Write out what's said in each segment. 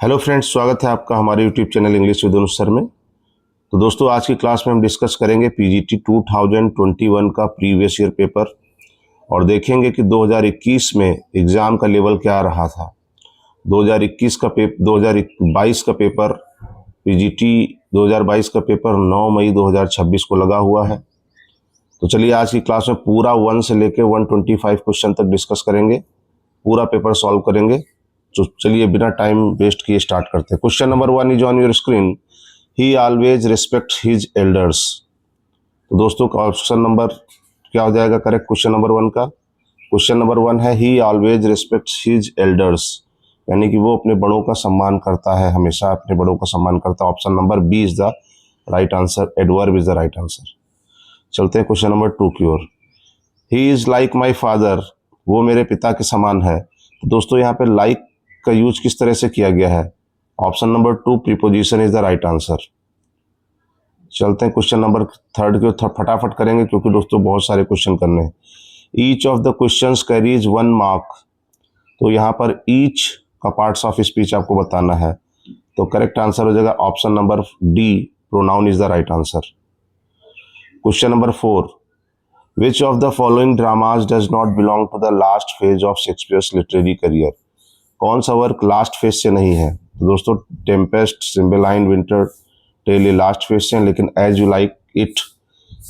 Hello friends, स्वागत है आपका हमारे YouTube channel English with Anuj sir में। तो दोस्तों, आज की क्लास में हम डिस्कस करेंगे पीजीटी 2021 का प्रीवियस ईयर पेपर और देखेंगे कि 2021 में एग्ज़ाम का लेवल क्या रहा था। 2022 का पेपर पीजीटी 2022 का पेपर 9 मई 2026 को लगा हुआ है। तो चलिए आज की क्लास में पूरा 1 से लेकर 125 क्वेश्चन तक डिस्कस करेंगे, पूरा पेपर सॉल्व करेंगे। तो चलिए बिना टाइम वेस्ट किए स्टार्ट करते हैं। Question number 1 is on your screen. He always respect his elders. तो दोस्तों का ऑप्शन नंबर क्या हो जाएगा करेक्ट क्वेश्चन नंबर 1 का? क्वेश्चन नंबर 1 है ही ऑलवेज रिस्पेक्ट हिज एल्डर्स, यानी कि वो अपने बड़ों का सम्मान करता है, हमेशा अपने बड़ों का सम्मान करता है। Option number B is the right answer. Adverb is the right answer. चलते हैं क्वेश्चन नंबर 2 की ओर। He is like my father, वो मेरे पिता के समान है। तो दोस्तों यहाँ पे लाइक का यूज किस तरह से किया गया है? Option number 2 preposition is the right answer. चलते हैं क्वेश्चन नंबर 3 के फटाफट करेंगे क्योंकि दोस्तों बहुत सारे क्वेश्चन करने हैं। Each of the questions carries 1 mark. तो यहाँ पर ईच का पार्ट्स ऑफ स्पीच आपको बताना है। तो करेक्ट आंसर हो जाएगा option number D, pronoun is the right answer. Question number 4, which of the following dramas does not belong to the last phase of Shakespeare's literary career. कौन सा work last phase से नहीं है? तो दोस्तों Tempest, Cymbeline, Winter Tale ये last phase से हैं, लेकिन एज यू लाइक इट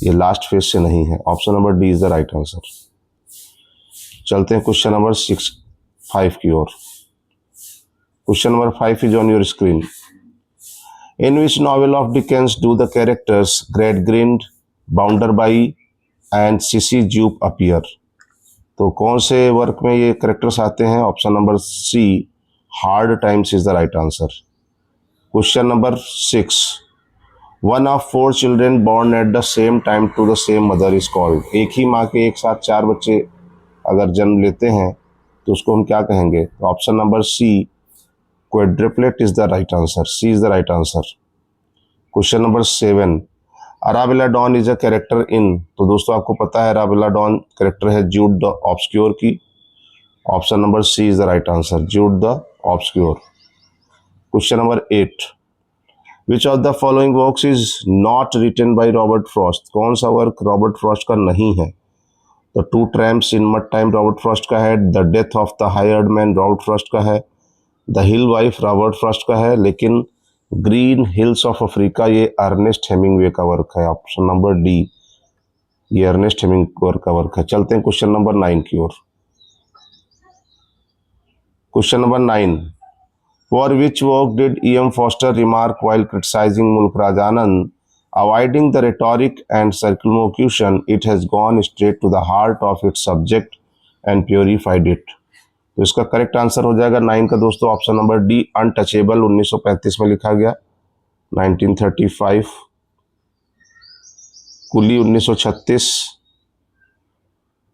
ये लास्ट फेज से नहीं है। Option number D is the right answer. चलते हैं क्वेश्चन नंबर 5 की ओर। Question number 5 is on your screen. In which novel of Dickens do the characters Gradgrind, Bounderby and Sissy Jupe appear. तो कौन से वर्क में ये करेक्टर्स आते हैं? Option number C, hard times is the right answer. Question number 6, one of 4 children born at the same time to the same mother is called. एक ही माँ के एक साथ 4 बच्चे अगर जन्म लेते हैं तो उसको हम क्या कहेंगे? तो option number C, quadruplet is the right answer. C is the right answer. Question number 7, Arabella Donn is a character in. तो दोस्तों आपको पता है अराबेला डॉन कैरेक्टर है जूड द ऑब्सक्योर की। Option number C is the right answer, Jude the Obscure. Question number 8, which of the following works is not written by Robert Frost. कौन सा work Robert Frost का नहीं है? तो 2 tramps in mud time Robert Frost का है। The death of the hired man Robert Frost का है। The hill wife Robert Frost का है, लेकिन ग्रीन हिल्स ऑफ अफ्रीका ये अर्नेस्ट हेमिंगवे का वर्क है। ऑप्शन नंबर डी, ये अर्नेस्ट हेमिंगवे का वर्क है। चलते हैं क्वेश्चन नंबर 9 की ओर। Question number 9, for which work did E.M. Forster remark while criticising Mulk Raj Anand, avoiding the rhetoric and circumlocution, it has gone straight to the heart of its subject and purified it. तो इसका correct answer हो जाएगा 9 का दोस्तों option number D, untouchable. 1935 में लिखा गया। 1935, कुली 1936,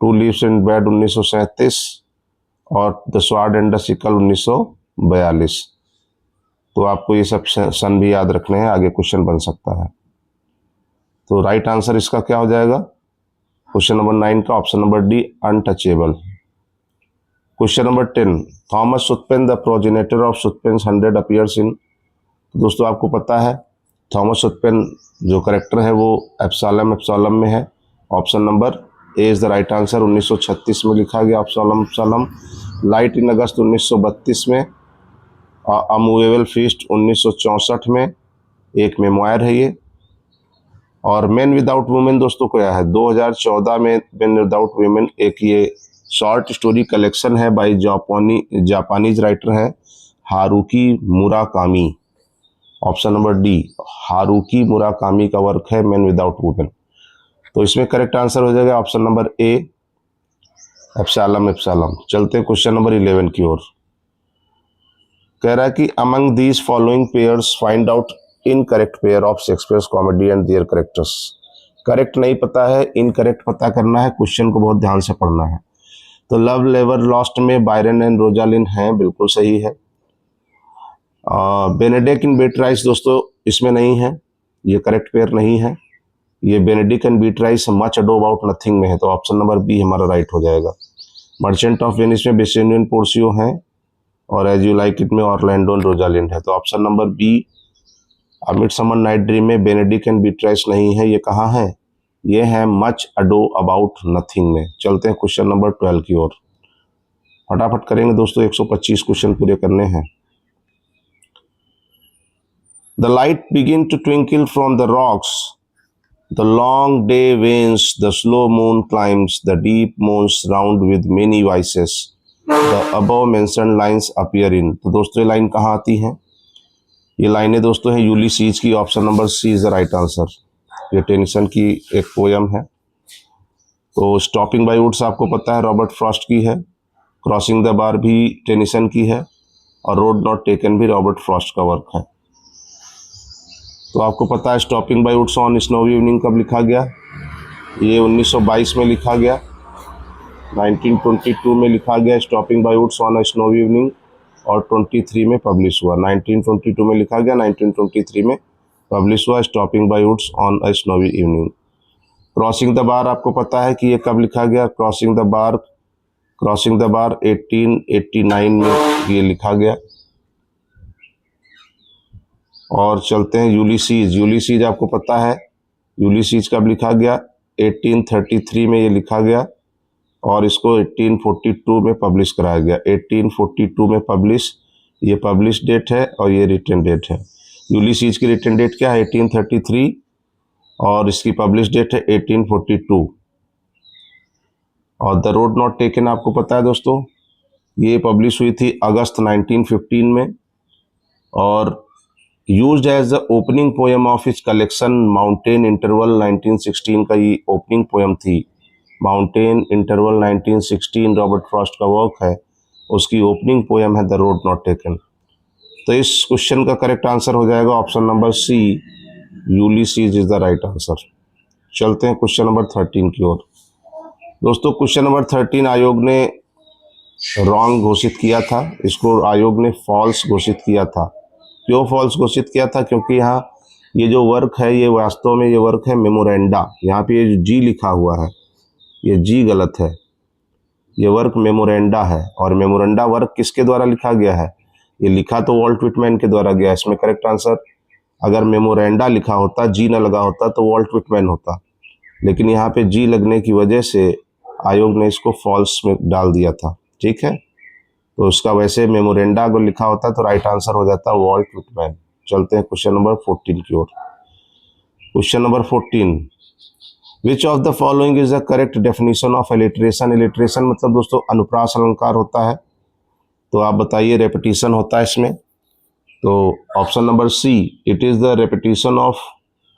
to leaves in bed 1937 और the sword and the sickle 1942। तो आपको ये सब सन भी याद रखने हैं, आगे क्वेश्चन बन सकता है। तो राइट आंसर इसका क्या हो जाएगा क्वेश्चन नंबर 9 का? Option number D, untouchable. Question number 10, Thomas Sutpen the progenitor of Sutpen's 100 appears in. दोस्तों आपको पता है थॉमस सुथपेन जो करेक्टर है वो एप्सॉलम में है। Option number A is the right answer. 1936 में लिखा गया एप्सॉलम। लाइट इन अगस्त 1932 में। अ मूवेबल फीस्ट 1964 में, एक मेमोयर है ये। और मैन विदाउट वुमेन दोस्तों क्या है? 2014 में मैन विदाउट वुमेन एक ये शॉर्ट स्टोरी कलेक्शन है बाय जापानीज राइटर है Haruki Murakami. Option number D, Haruki Murakami का वर्क है मैन विदाउट वुमेन। तो इसमें करेक्ट आंसर हो जाएगा ऑप्शन नंबर ए, एप्सॉलम। चलते हैं क्वेश्चन नंबर 11 की ओर। कह रहा है कि among these following pairs find out incorrect pair of Shakespeare's comedy and their characters. Correct नहीं पता है, इनकरेक्ट पता करना है। क्वेश्चन को बहुत ध्यान से पढ़ना है। तो लव लेवर लॉस्ट में बायरन एंड रोजालिन हैं, बिल्कुल सही है। बेनेडिक्ट इन बीट्राइस दोस्तों इसमें नहीं है, ये करेक्ट पेयर नहीं है। ये Benedict and Beatrice much ado about nothing में है, तो ऑप्शन नंबर बी हमारा राइट हो जाएगा। मर्चेंट ऑफ वेनिस में बेसेनियन पोर्सियो हैं, और एज यू लाइक इट में ऑरलैंडो रोजालिंड है। तो option number be a midsummer night dream में बेनेडिक्ट एंड बीट्राइस नहीं है, ये कहाँ है? ये है मच अडो अबाउट नथिंग में। चलते हैं क्वेश्चन नंबर 12 की ओर। फटाफट करेंगे दोस्तों, 125 क्वेश्चन पूरे करने हैं। The light begin to twinkle from the rocks, the long day wanes, the slow moon climbs, the deep moons round with many vices, the above mentioned lines appear in। तो दोस्तों ये लाइन कहाँ आती हैं? ये लाइनें दोस्तों हैं यूलिसीज की। Option number C is the right answer. ये टेनिसन की एक पोयम है। तो स्टॉपिंग बाय वुड्स आपको पता है रॉबर्ट फ्रॉस्ट की है, क्रॉसिंग द बार भी टेनिसन की है, और रोड नॉट टेकन भी रॉबर्ट फ्रॉस्ट का वर्क है। तो आपको पता है stopping by woods on snowy evening कब लिखा गया? ये 1922 में लिखा गया, 1922 में लिखा गया stopping by woods on a snowy evening, और 23 में पब्लिश हुआ। 1922 में लिखा गया, 1923 में पब्लिश हुआ stopping by woods on a snowy evening. Crossing the bar आपको पता है कि ये कब लिखा गया? क्रॉसिंग द बार 1889 में ये लिखा गया। और चलते हैं यूलिसीज आपको पता है यूलिसीज कब लिखा गया? 1833 में ये लिखा गया, और इसको 1842 में पब्लिश कराया गया। 1842 में पब्लिश, ये पब्लिश डेट है और ये रिटन डेट है। यूलिसीज की रिटन डेट क्या है? 1833, और इसकी पब्लिश डेट है 1842। और द रोड नॉट टेकन आपको पता है दोस्तों, ये पब्लिश हुई थी अगस्त 1915 में, और used as the opening poem of his collection Mountain Interval 1916 का ये ओपनिंग पोएम थी। माउंटेन इंटरवल 1916 रॉबर्ट फ्रॉस्ट का वर्क है, उसकी ओपनिंग पोएम है द रोड नॉट टेकन। तो इस क्वेश्चन का करेक्ट आंसर हो जाएगा option number C, Ulysses is the right answer. चलते हैं क्वेश्चन नंबर 13 की ओर। दोस्तों क्वेश्चन नंबर 13 आयोग ने रॉन्ग घोषित किया था, इसको आयोग ने फॉल्स घोषित किया था। क्यों फॉल्स घोषित किया था? क्योंकि यहाँ ये जो वर्क है ये वास्तव में ये वर्क है मेमोरेंडा। यहाँ पे ये जी लिखा हुआ है, ये जी गलत है, ये वर्क मेमोरेंडा है। और मेमोरेंडा वर्क किसके द्वारा लिखा गया है? ये लिखा तो वॉल्ट विटमैन के द्वारा गया। इसमें करेक्ट आंसर, अगर मेमोरेंडा लिखा होता, जी न लगा होता, तो वॉल्ट विटमैन होता, लेकिन यहाँ पे जी लगने की वजह से आयोग ने इसको फॉल्स में डाल दिया था। ठीक है, तो उसका वैसे मेमोरेंडा अगर लिखा होता तो राइट आंसर हो जाता वॉल्ट विटमैन। चलते हैं क्वेश्चन नंबर 14 की ओर। Question number 14, which of the following is the correct definition of alliteration? Alliteration मतलब दोस्तों अनुप्रास अलंकार होता है, तो आप बताइए रेपिटेशन होता है इसमें। तो option number C, it is the repetition of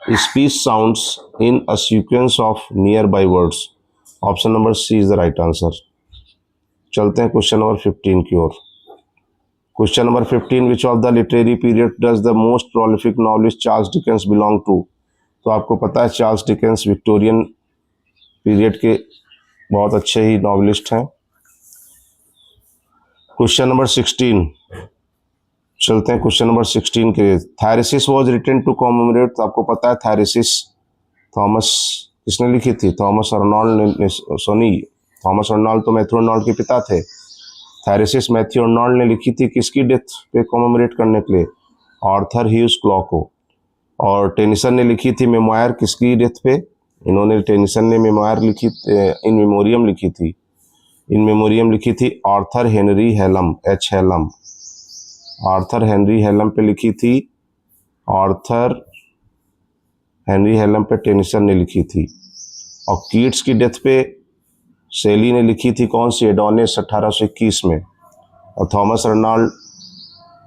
speech sounds in a sequence of near by words. Option number C is the right answer. चलते हैं क्वेश्चन नंबर 15 की ओर। Question number 15, which of the literary period does the most prolific novelist Charles Dickens belong to? तो आपको पता है Charles Dickens Victorian period के बहुत अच्छे ही नॉवलिस्ट हैं। क्वेश्चन नंबर 16, चलते हैं क्वेश्चन नंबर 16 के। थैरेसिस वॉज रिटन टू कॉमेमोरेट, तो आपको पता है थैरेसिस थॉमस किसने लिखी थी? थॉमस अर्नॉल्ड ने, थॉमस अर्नॉल्ड तो मैथ्यू अर्नॉल्ड के पिता थे। थैरेसिस मैथ्यू अर्नॉल्ड ने लिखी थी किसकी डेथ पे कॉमेमोरेट करने के लिए? आर्थर ह्यूज क्लॉ को। और टेनिसन ने लिखी थी मेमोयर किसकी डेथ पे? इन्होंने टेनिसन ने मेमोयर लिखी, इन मेमोरियम लिखी थी, इन मेमोरियम लिखी थी Arthur Henry Hallam, H Hallam, Arthur Henry Hallam पे लिखी थी। आर्थर हेनरी हेलम पे टेनिसन ने लिखी थी। और कीट्स की डेथ पे शेली ने लिखी थी कौन सी? एडोनिस 1821 में। और थॉमस अर्नॉल्ड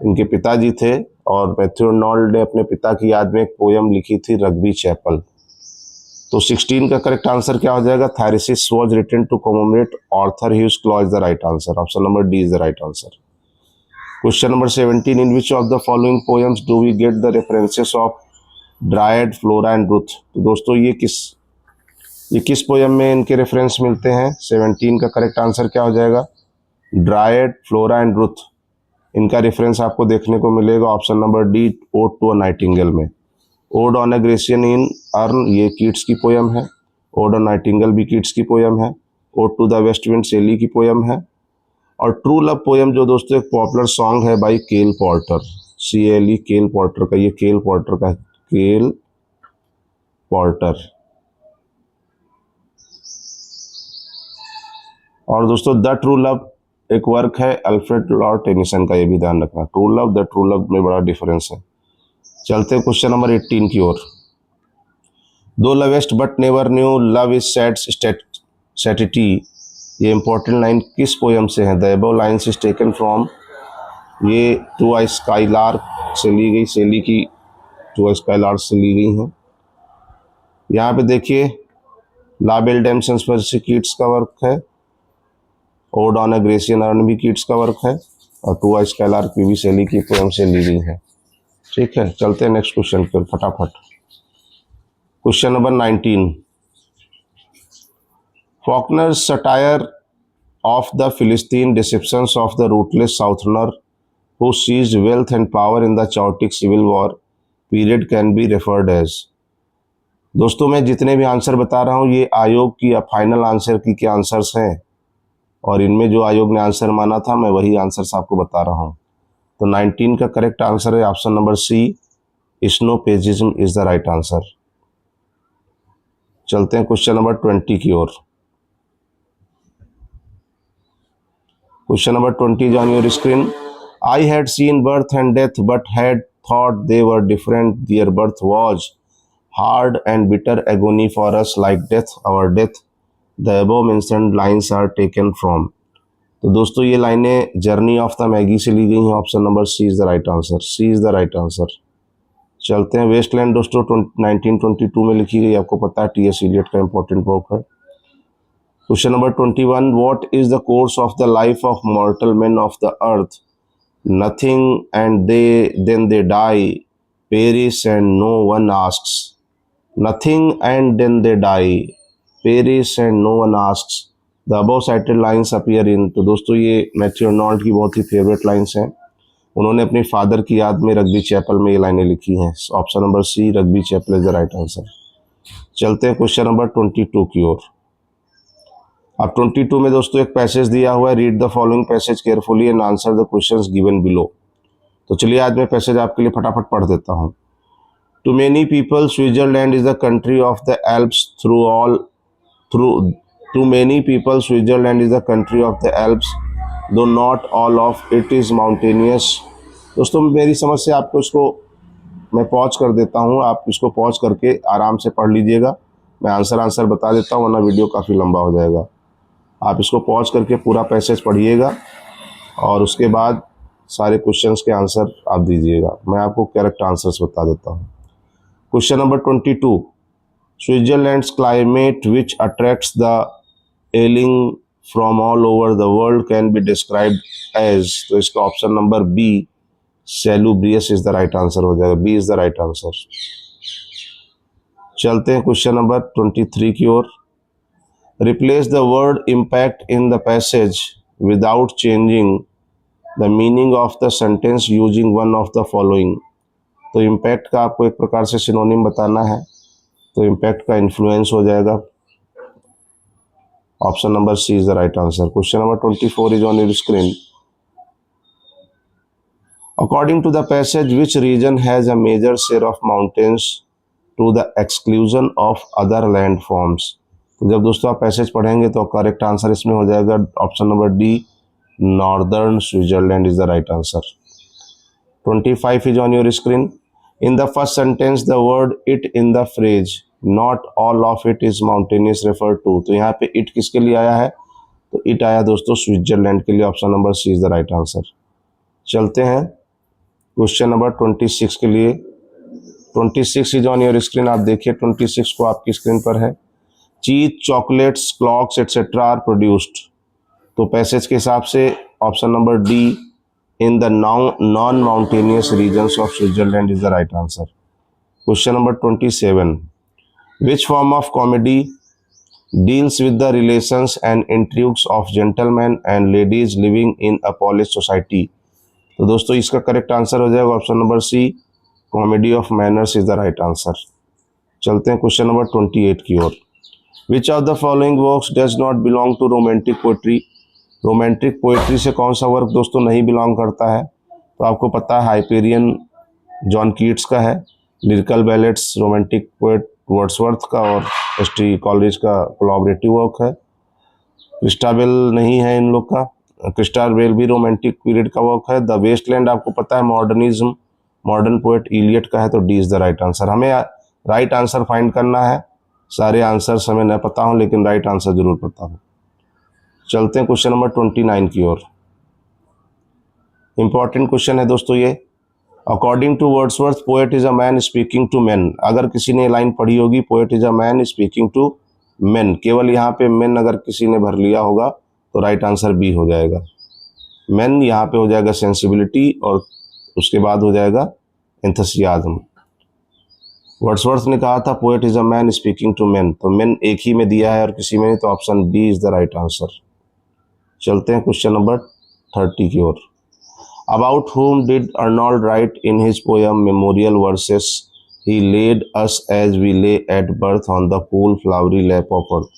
इनके पिताजी थे, और मैथ्यू अर्नॉल्ड ने अपने पिता की याद में एक पोयम लिखी थी रग्बी चैपल। तो 16 का करेक्ट आंसर क्या हो जाएगा? Thyrsis was written to commemorate Arthur Hugh Clough is the right answer. Option number D is the right answer. Question number 17, in which of the following poems do we get the references of Dryad, Flora and Ruth? तो दोस्तों ये किस poem में इनके reference मिलते हैं? 17 का correct answer क्या हो जाएगा? ड्रायड, फ्लोरा एंड रुथ, इनका रेफरेंस आपको देखने को मिलेगा option number D, ode to a nightingale में। Ode on a Grecian in urn ये कीट्स की पोयम है, ओड ऑन नाइटिंगेल भी कीट्स की पोयम है, ode to the west wind Shelley की पोयम है, और ट्रू लव पोएम जो दोस्तों एक पॉपुलर सॉन्ग है बाई केल पॉर्टर, CLE, केल पॉर्टर का, ये केल पॉर्टर का, केल पॉर्टर। और दोस्तों द ट्रू लव एक वर्क है अल्फ्रेड लॉर्ड टेनिसन का, ये भी ध्यान रखना, true love the true love में बड़ा डिफरेंस है। चलते हैं क्वेश्चन नंबर 18 की ओर। Thou lovest but never knew love is sad satiety, ये इंपॉर्टेंट लाइन किस पोयम से है? The above lines is taken from, ये टू आई स्काईलार्क से ली गई, शैली की टू आई स्काईलार्क से ली गई है। यहाँ पे देखिए ला बेल डैम संस्पर्शी कीट्स का वर्क है, ode on a Grecian earn भी कीट्स का वर्क है, और टू आई स्काईलार्क भी शैली की पोयम से ली गई है। ठीक है, चलते हैं नेक्स्ट क्वेश्चन पर फटाफट। Question number 19, Faulkner's satire of the Philistine deceptions of the ruthless Southerner who seized wealth and power in the chaotic civil war period can be referred as। दोस्तों मैं जितने भी आंसर बता रहा हूँ ये आयोग की फाइनल आंसर की क्या आंसर्स हैं, और इनमें जो आयोग ने आंसर माना था मैं वही आंसर्स आपको बता रहा हूँ। तो 19 का करेक्ट आंसर है option number C, Snopesism is the right answer. चलते हैं क्वेश्चन नंबर 20 की ओर। Question number 20 is on your screen. I had seen birth and death, but had thought they were different. Their birth was hard and bitter agony for us, like death, our death. The above mentioned lines are taken from। तो दोस्तों ये लाइनें journey of the Maggi से ली गई हैं। Option number C is the right answer, C is the right answer. चलते हैं वेस्टलैंड दोस्तों 1922 में लिखी गई, आपको पता है TS Eliot का इंपॉर्टेंट बुक है। Question number 21, what is the course of the life of mortal men of the earth? Nothing and then they die, perish and no one asks. Nothing and then they die, perish and no one asks. The above cited lines appear in, तो दोस्तों ये Matthew Arnold की बहुत ही favourite lines हैं। उन्होंने अपनी father की याद में रग्बी चैपल में ये लाइनें लिखी हैं। Option number C, Rugby Chapel is the right answer. चलते हैं क्वेश्चन नंबर 22 की ओर। अब 22 में दोस्तों एक पैसेज दिया हुआ है, read the following passage carefully and answer the questions given below. तो चलिए आज मैं पैसेज आपके लिए फटाफट पढ़ देता हूँ। To many people Switzerland is the country of the Alps to many people Switzerland is the country of the Alps though not all of it is mountainous. दोस्तों मेरी समझ से आपको इसको मैं पॉज कर देता हूँ, आप इसको पॉज करके आराम से पढ़ लीजिएगा। मैं आंसर बता देता हूँ वरना वीडियो काफ़ी लंबा हो जाएगा। आप इसको पॉज करके पूरा पैसेज पढ़िएगा और उसके बाद सारे क्वेश्चंस के आंसर आप दीजिएगा। मैं आपको करेक्ट आंसर्स बता देता हूँ। Question number 22, Switzerland's climate which attracts the ailing from all over the world can be described as. तो इसका option number B, salubrious is the right answer हो जाएगा। B is the right answer. चलते हैं question number 23 की ओर। Replace the word impact in the passage without changing the meaning of the sentence using one of the following। तो impact का आपको एक प्रकार से सिनोनिम बताना है, तो impact का influence हो जाएगा। Option number C is the right answer. Question number 24 is on your screen. According to the passage, which region has a major share of mountains to the exclusion of other landforms। तो जब दोस्तों आप passage पढ़ेंगे तो correct answer इसमें हो जाएगा option number D, northern Switzerland is the right answer. 25 is on your screen. In the first sentence the word it in the phrase not all of it is mountainous refer to. तो यहाँ पे it किसके लिए आया है? तो it आया दोस्तों स्विट्जरलैंड के लिए। Option number C is the right answer. चलते हैं क्वेश्चन नंबर 26 के लिए। 26 इज ऑन योर स्क्रीन। आप देखिए 26 को आपकी स्क्रीन पर है। Cheese, chocolates, clocks etcetera are produced. तो पैसेज के हिसाब से option number D, in the non mountainous regions of Switzerland is the right answer. Question number 27, which form of comedy deals with the relations and intrigues of gentleman and ladies living in a polish society. तो दोस्तों इसका correct answer हो जाएगा option number C, comedy of manners is the right answer. चलते हैं question number 28 की ओर। Which of the following works does not belong to romantic poetry? Romantic poetry से कौन सा वर्क दोस्तों नहीं बिलोंग करता है? तो आपको पता है हाइपेरियन जॉन कीट्स का है, lyrical ballads romantic poet Wordsworth का और एस.टी. कॉलेज का कोलैबोरेटिव वर्क है। क्रिस्टाबेल नहीं है इन लोग का, क्रिस्टाबेल भी रोमांटिक पीरियड का वर्क है। द वेस्टलैंड आपको पता है मॉडर्निज्म, मॉडर्न पोएट इलियट का है। तो D is the right answer. हमें राइट आंसर फाइंड करना है। सारे आंसर्स हमें न पता हो लेकिन राइट आंसर जरूर पता हो। चलते हैं क्वेश्चन नंबर 29 की ओर। इंपॉर्टेंट क्वेश्चन है दोस्तों ये। According to Wordsworth poet is a man speaking to men. अगर किसी ने लाइन पढ़ी होगी poet is a man speaking to men, केवल यहाँ पे मेन अगर किसी ने भर लिया होगा तो राइट आंसर बी हो जाएगा। मेन यहाँ पे हो जाएगा सेंसिबिलिटी और उसके बाद हो जाएगा एंथुसियाज्म। वर्ड्सवर्थ ने कहा था poet is a man speaking to men, तो मेन एक ही में दिया है और किसी में नहीं, तो option B is the right answer. चलते हैं क्वेश्चन नंबर 30 की ओर। About whom did Arnold write in his poem Memorial Verses? He laid us as we lay at birth on the cool flowery lap of earth.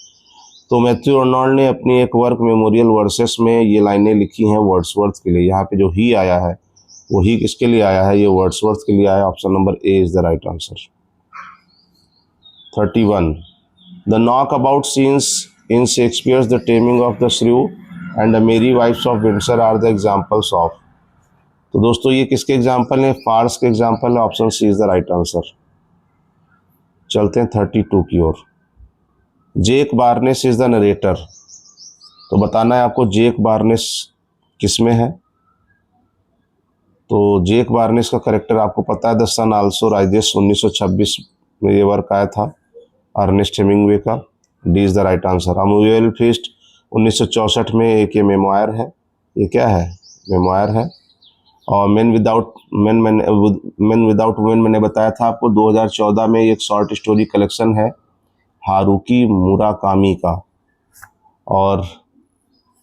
तो Matthew Arnold ने अपनी एक work memorial versus में ये लाइनें लिखी हैं वर्ड्सवर्थ के लिए। यहाँ पे जो ही आया है वो ही किसके लिए आया है? ये वर्ड्सवर्थ के लिए आया। Option number A is the right answer. 31. The knockabout scenes in Shakespeare's The Taming of the Shrew and The Merry Wives of Windsor are the examples of. तो दोस्तों ये किसके एग्जाम्पल हैं? फार्स के एग्जाम्पल है। Option C is the right answer. चलते हैं 32 की ओर। Jake Barnes is the narrator. तो बताना है आपको जेक बार्नेस किस में है। तो जेक बार्नेस का करेक्टर आपको पता है द सन आल्सो राइजेस 1926 में ये वर्क आया था अर्नेस्ट हेमिंगवे का। D is the right answer. A moveable feast 1964 में एक ये मेमोयर है। ये क्या है? मेमोयर है। और मैन विदाउट वुमेन मैंने बताया था आपको 2014 में एक शॉर्ट स्टोरी कलेक्शन है हारुकी मुराकामी का। और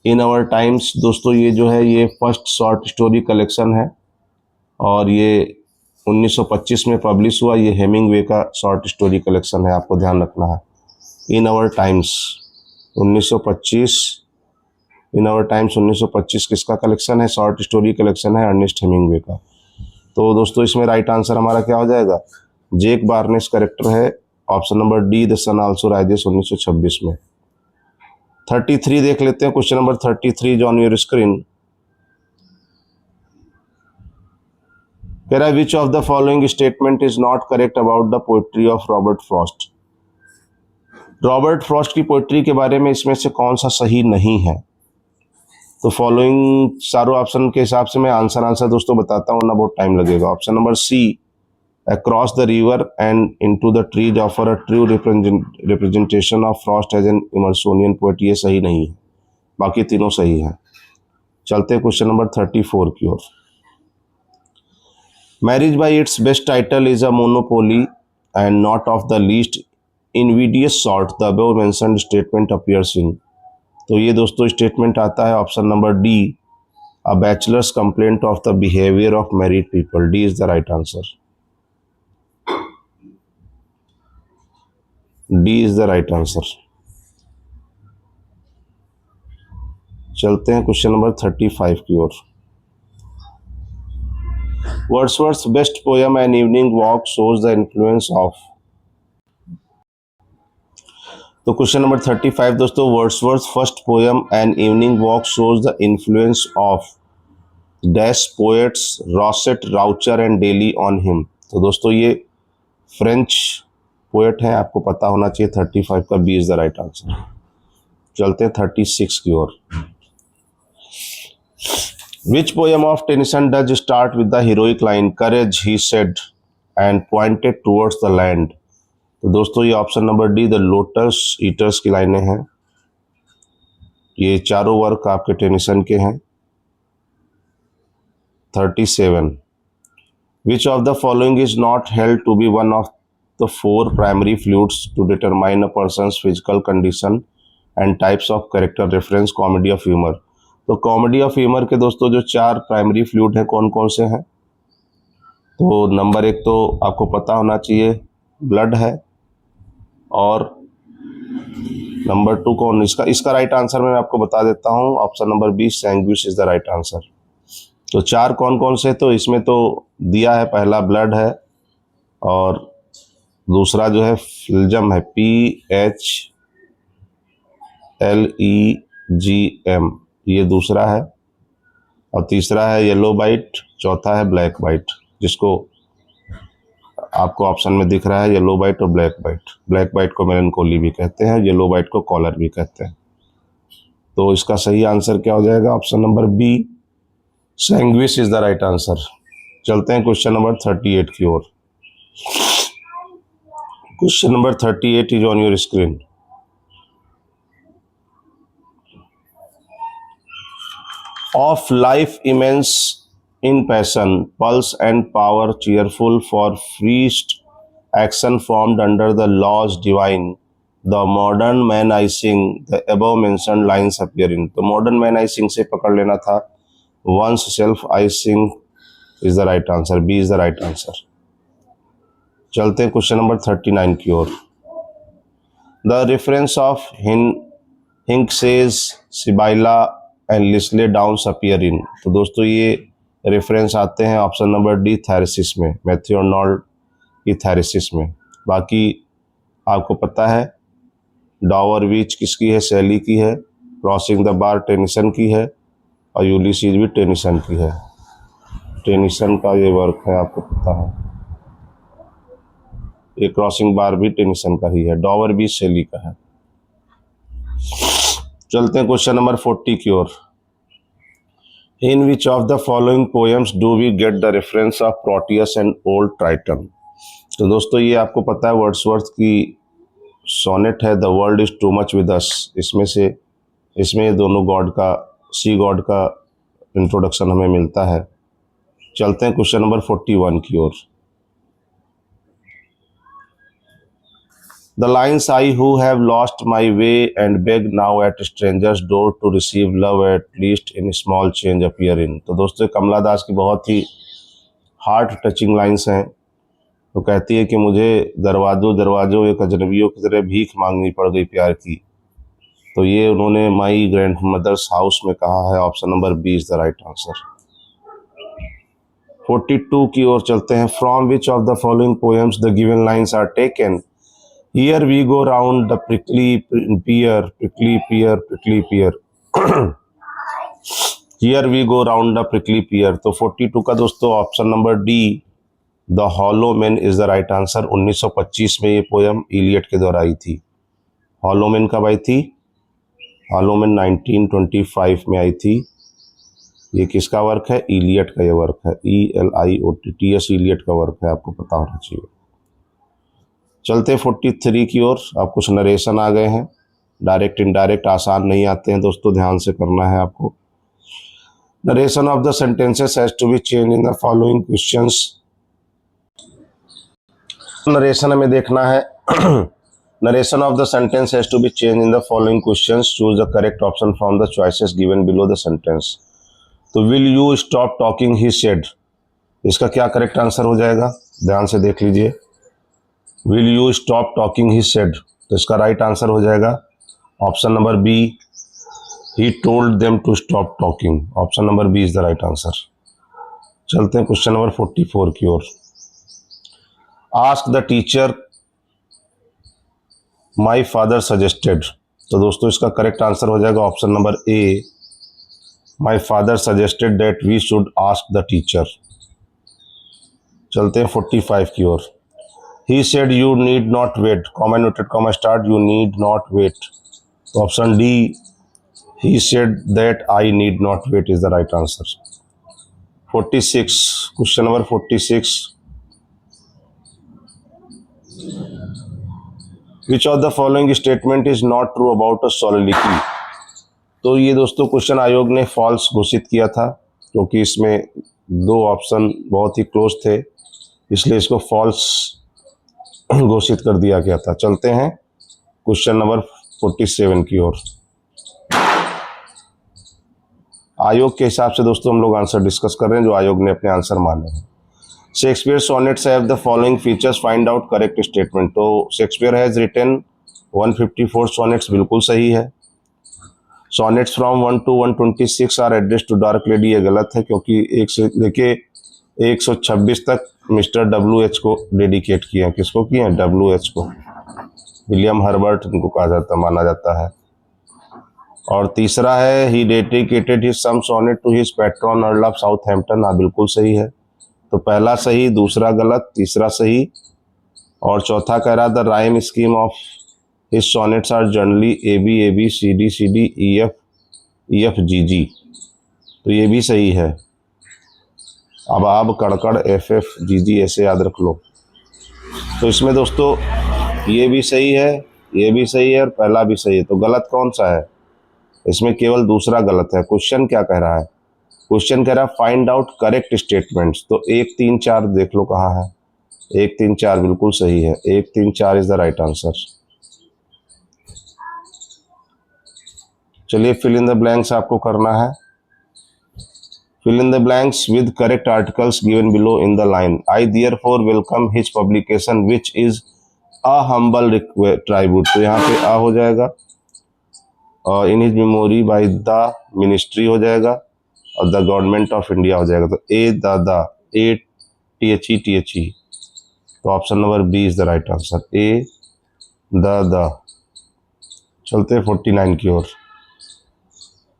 इन आवर टाइम्स दोस्तों ये जो है ये फर्स्ट शॉर्ट स्टोरी कलेक्शन है और ये 1925 में पब्लिश हुआ। ये हेमिंगवे का शॉर्ट स्टोरी कलेक्शन है, आपको ध्यान रखना है। इन आवर टाइम्स 1925 किसका कलेक्शन है? शॉर्ट स्टोरी कलेक्शन है अर्नेस्ट हेमिंगवे का। तो दोस्तों इसमें राइट आंसर हमारा क्या हो जाएगा? जेक बार्नेस करेक्टर है। Option number D the sun also rises 1926 में। 33 देख लेते हैं। Question number 33 on your screen. Which of the following statement is not correct about the poetry of Robert Frost? Robert Frost की poetry के बारे में इसमें से कौन सा सही नहीं है? तो फॉलोइंग चारों ऑप्शन के हिसाब से मैं आंसर दोस्तों बताता हूँ ना, बहुत टाइम लगेगा। Option number C across the river and into the trees offer a true representation of Frost as an Emersonian poet, ये सही नहीं है। बाकी तीनों सही हैं। चलते हैं क्वेश्चन नंबर 34 की ओर। Marriage by its best title is a monopoly and not of the least invidious sort. The above mentioned statement appears in. तो ये दोस्तों स्टेटमेंट आता है option number D a bachelors complaint of the behaviour of married people. D is the right answer. D is the right answer. चलते हैं question number 35 की ओर। Wordsworth's best poem An Evening Walk shows the influence of. तो question number 35 दोस्तों Wordsworth first poem an evening walk shows the influence of dash poets Rosset Roucher and Delille on him. तो दोस्तों ये French poet हैं, आपको पता होना चाहिए। 35 का B is the right answer. चलते हैं 36 की ओर। Which poem of Tennyson does start with the heroic line "Courage," he said, and pointed towards the land? तो दोस्तों ये option number D the lotus eaters की लाइनें हैं। ये चारों वर्क आपके टेनिसन के हैं। 37. Which of the following is not held to be one of the four primary fluids to determine a person's physical condition and types of character? Reference comedy of humor. तो comedy of humour के दोस्तों जो चार primary fluid हैं कौन कौन से हैं? तो नंबर एक तो आपको पता होना चाहिए ब्लड है, और नंबर 2 कौन, इसका इसका राइट आंसर मैं आपको बता देता हूँ, option number B sanguis is the right answer. तो 4 कौन कौन से, तो इसमें तो दिया है, पहला ब्लड है और दूसरा जो है फिल्जम है, PHLEGM, ये दूसरा है, और तीसरा है येलो बाइट, चौथा है ब्लैक बाइट, जिसको आपको ऑप्शन में दिख रहा है येलो बाइट और ब्लैक बाइट। ब्लैक बाइट को मेलनकोली भी कहते हैं, येलो बाइट को कॉलर भी कहते हैं। तो इसका सही आंसर क्या हो जाएगा, option number B sanguis is the right answer. चलते हैं क्वेश्चन नंबर 38 की ओर। Question number 38 is on your screen. Of life immense in passion, pulse and power, cheerful for freest action formed under the laws divine, the modern man I sing, the above mentioned lines appearing। तो modern man I sing से पकड़ लेना था, once self I sing is the right answer, B is the right answer। चलते हैं question number 39 की ओर। The reference of Hinckley's Sibylla and Leslie Downs appear in। तो दोस्तों ये रेफरेंस आते हैं ऑप्शन नंबर डी थेरेसिस में, मैथ्यू आर्नोल्ड की थेरेसिस में। बाकी आपको पता है डावर वीच किसकी है, शैली की है, क्रॉसिंग द बार टेनिसन की है, और यूलिसीज भी टेनिसन की है। टेनिसन का ये वर्क है, आपको पता है, ये क्रॉसिंग बार भी टेनिसन का ही है, डावर वीच शैली का है। चलते हैं क्वेश्चन नंबर 40 की ओर। In which of the following poems do we get the reference of Proteus and Old Triton? तो दोस्तों ये आपको पता है वर्ड्सवर्थ की सोनेट है, the world is too much with us. इसमें दोनों गॉड का, सी गॉड का इंट्रोडक्शन हमें मिलता है। चलते हैं क्वेश्चन नंबर 41 की ओर। The lines I who have lost my way and beg now at stranger's door to receive love at least in small change appear in। तो दोस्तों कमला दास की बहुत ही हार्ट टचिंग लाइन्स हैं। तो कहती है कि मुझे दरवाजों एक अजनबियों की तरह भीख मांगनी पड़ गई प्यार की। तो ये उन्होंने माई ग्रैंड मदर्स हाउस में कहा है, option number B is the right answer. 42 की ओर चलते हैं। From which of the following poems the given lines are taken, Here we go round the prickly pear, prickly pear, prickly pear। Here we go round the prickly pear। तो 42 का दोस्तों option number D the hollow man is the right answer. 1925 में ये poem Elliot के द्वारा आई थी। Hollow man कब आई थी, हॉलो मैन 1925 में आई थी। ये किसका वर्क है, इलियट का ये वर्क है, ELIOTTS इलियट का वर्क है, आपको पता होना चाहिए। चलते 43 की ओर। अब कुछ नरेशन आ गए हैं, डायरेक्ट इनडायरेक्ट आसान नहीं आते हैं दोस्तों, ध्यान से करना है आपको। Narration of the sentences has to be change in the following questions. Narration हमें देखना है। Narration of the sentence has to be change in the following questions, choose the correct option from the choices given below the sentence. तो will you stop talking he said, इसका क्या correct answer हो जाएगा, ध्यान से देख लीजिए। Will you stop talking he said, तो इसका राइट आंसर हो जाएगा option number B, he told them to stop talking. Option number B is the right answer. चलते हैं क्वेश्चन नंबर 44 की ओर। Ask the teacher my father suggested, तो दोस्तों इसका करेक्ट आंसर हो जाएगा option number A, my father suggested that we should ask the teacher. चलते हैं 45 की ओर। He said you need not wait, comma noted, comma start, you need not wait। तो option D, he said that I need not wait is the right answer। 46, question number 46। Which of the following statement is not true about a soliloquy? तो ये दोस्तों question आयोग ने false घोषित किया था, क्योंकि इसमें दो ऑप्शन बहुत ही क्लोज थे, इसलिए इसको फॉल्स घोषित कर दिया गया था। चलते हैं क्वेश्चन नंबर 47 की ओर। आयोग के हिसाब से दोस्तों हम लोग आंसर डिस्कस कर रहे हैं, जो आयोग ने अपने आंसर माने हैं। Shakespeare sonnets have the following features, find out correct statement. तो शेक्सपियर हैज रिटन 154 सॉनेट्स बिल्कुल सही है। Sonnets from 1 to 126 are address to dark lady, ये गलत है क्योंकि 1 से लेके 126 तक मिस्टर WH को डेडिकेट किए हैं। किसको किए हैं? WH को। विलियम हर्बर्ट इनको कहा जाता, माना जाता है। और तीसरा है he dedicated his some sonnet to his patron earl of Southampton, हाँ बिल्कुल सही है। तो पहला सही, दूसरा गलत, तीसरा सही। और चौथा कह रहा the rhyme scheme of his sonnets are generally AB AB CD CD EF EF GG, तो ये भी सही है। अब कड़कड़ FF GG ऐसे याद रख लो। तो इसमें दोस्तों ये भी सही है, ये भी सही है और पहला भी सही है। तो गलत कौन सा है? इसमें केवल दूसरा गलत है। क्वेश्चन क्या कह रहा है? क्वेश्चन कह रहा है फाइंड आउट करेक्ट स्टेटमेंट्स। तो 1 3 4 देख लो कहाँ है। 1 3 4 बिल्कुल सही है। 1 3 4 इज द राइट आंसर। चलिए फिल इन द ब्लैंक्स आपको करना है। Fill in the blanks with correct articles given below in the line. I therefore welcome his publication which is a humble tribute. तो यहाँ पे हो जाएगा और in his memory by the ministry हो जाएगा और द गवर्नमेंट ऑफ इंडिया हो जाएगा। तो ए THE। तो option number B is the right answer. A the. चलते हैं 49 की ओर।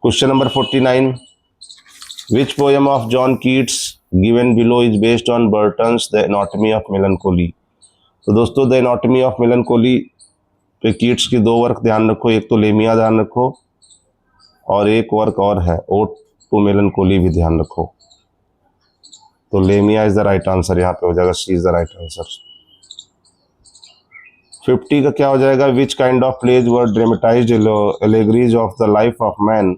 Question number 49, which poem of John Keats given below is based on Burton's the anatomy of melancholy. तो दोस्तों द एनाटॉमी ऑफ मेलनकोली पे Keats की 2 work ध्यान रखो। एक तो लेमिया ध्यान रखो और एक वर्क और है ओड टू मेलनकोली भी ध्यान रखो। तो Lamia is the right answer, यहाँ पे हो जाएगा C is the right answer. 50 का क्या हो जाएगा? Which kind of plays were dramatised allegories of the life of man,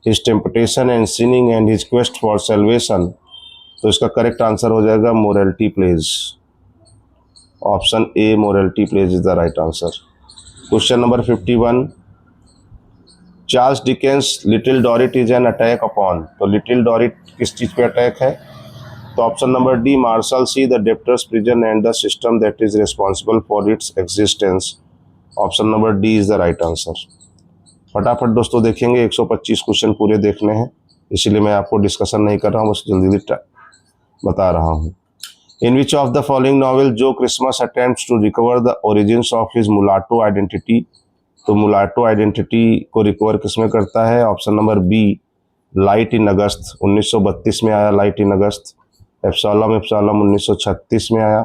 his temptation and sinning and his quest for salvation. तो इसका करेक्ट आंसर हो जाएगा morality plays. Option A morality plays is the right answer. Question number 51, Charles Dickens little Dorrit is an attack upon. तो Little Dorrit किस चीज़ पे attack है? तो option number D Marshalsea the debtors prison and the system that is responsible for its existence. Option number D is the right answer. फटाफट दोस्तों देखेंगे, 125 question पूरे देखने हैं, इसीलिए मैं आपको डिस्कशन नहीं कर रहा हूँ, बस जल्दी बता रहा हूँ। In which of the following novel Joe Christmas attempts to recover the origins of his mulatto identity. तो मुलाटो आइडेंटिटी को रिकवर किसमें करता है? Option number B light in August. 1932 में आया लाइट इन अगस्त। एप्सलम 1936 में आया।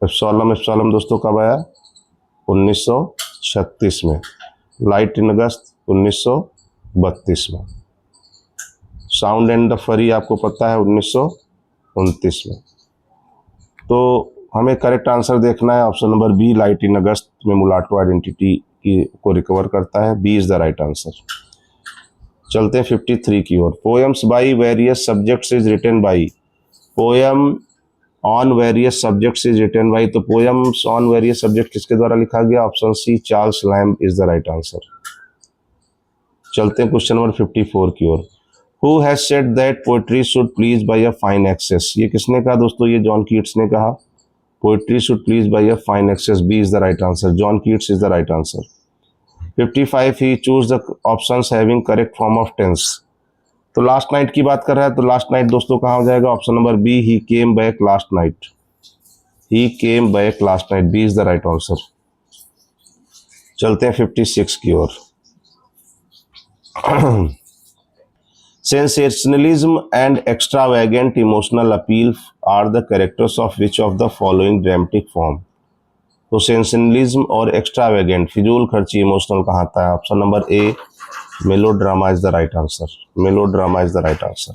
एप्सलम दोस्तों कब आया? 1936 में। लाइट इन अगस्त 1932 में। साउंड एंड द फरी आपको पता है 1929 में। तो हमें करेक्ट आंसर देखना है option number B light in August में मुलाटो आइडेंटिटी की को रिकवर करता है। B is the right answer. चलते हैं 53 की ओर। Poems by various subjects is written by. Poem on various subjects is written by. तो पोएम्स ऑन वेरियस सब्जेक्ट किसके द्वारा लिखा गया? Option C Charles Lamb is the right answer. चलते हैं क्वेश्चन नंबर 54 की ओर। Who has said that poetry should please by a fine excess? ये किसने कहा दोस्तों? ये जॉन कीट्स ने कहा poetry should please by a fine excess. B is the right answer. John Keats is the right answer. 55 he choose the options having correct form of tense. तो last night की बात कर रहा है, तो last night दोस्तों कहाँ हो जाएगा? Option number B he came back last night. He came back last night. B is the right answer. चलते हैं 56 की ओर। Sensationalism and extravagant emotional appeal are the characters of which of the following dramatic form? तो sensationalism और extravagant फिजूल खर्ची emotional कहाँ आता है? Option number A melodrama is the right answer. Melodrama is the right answer.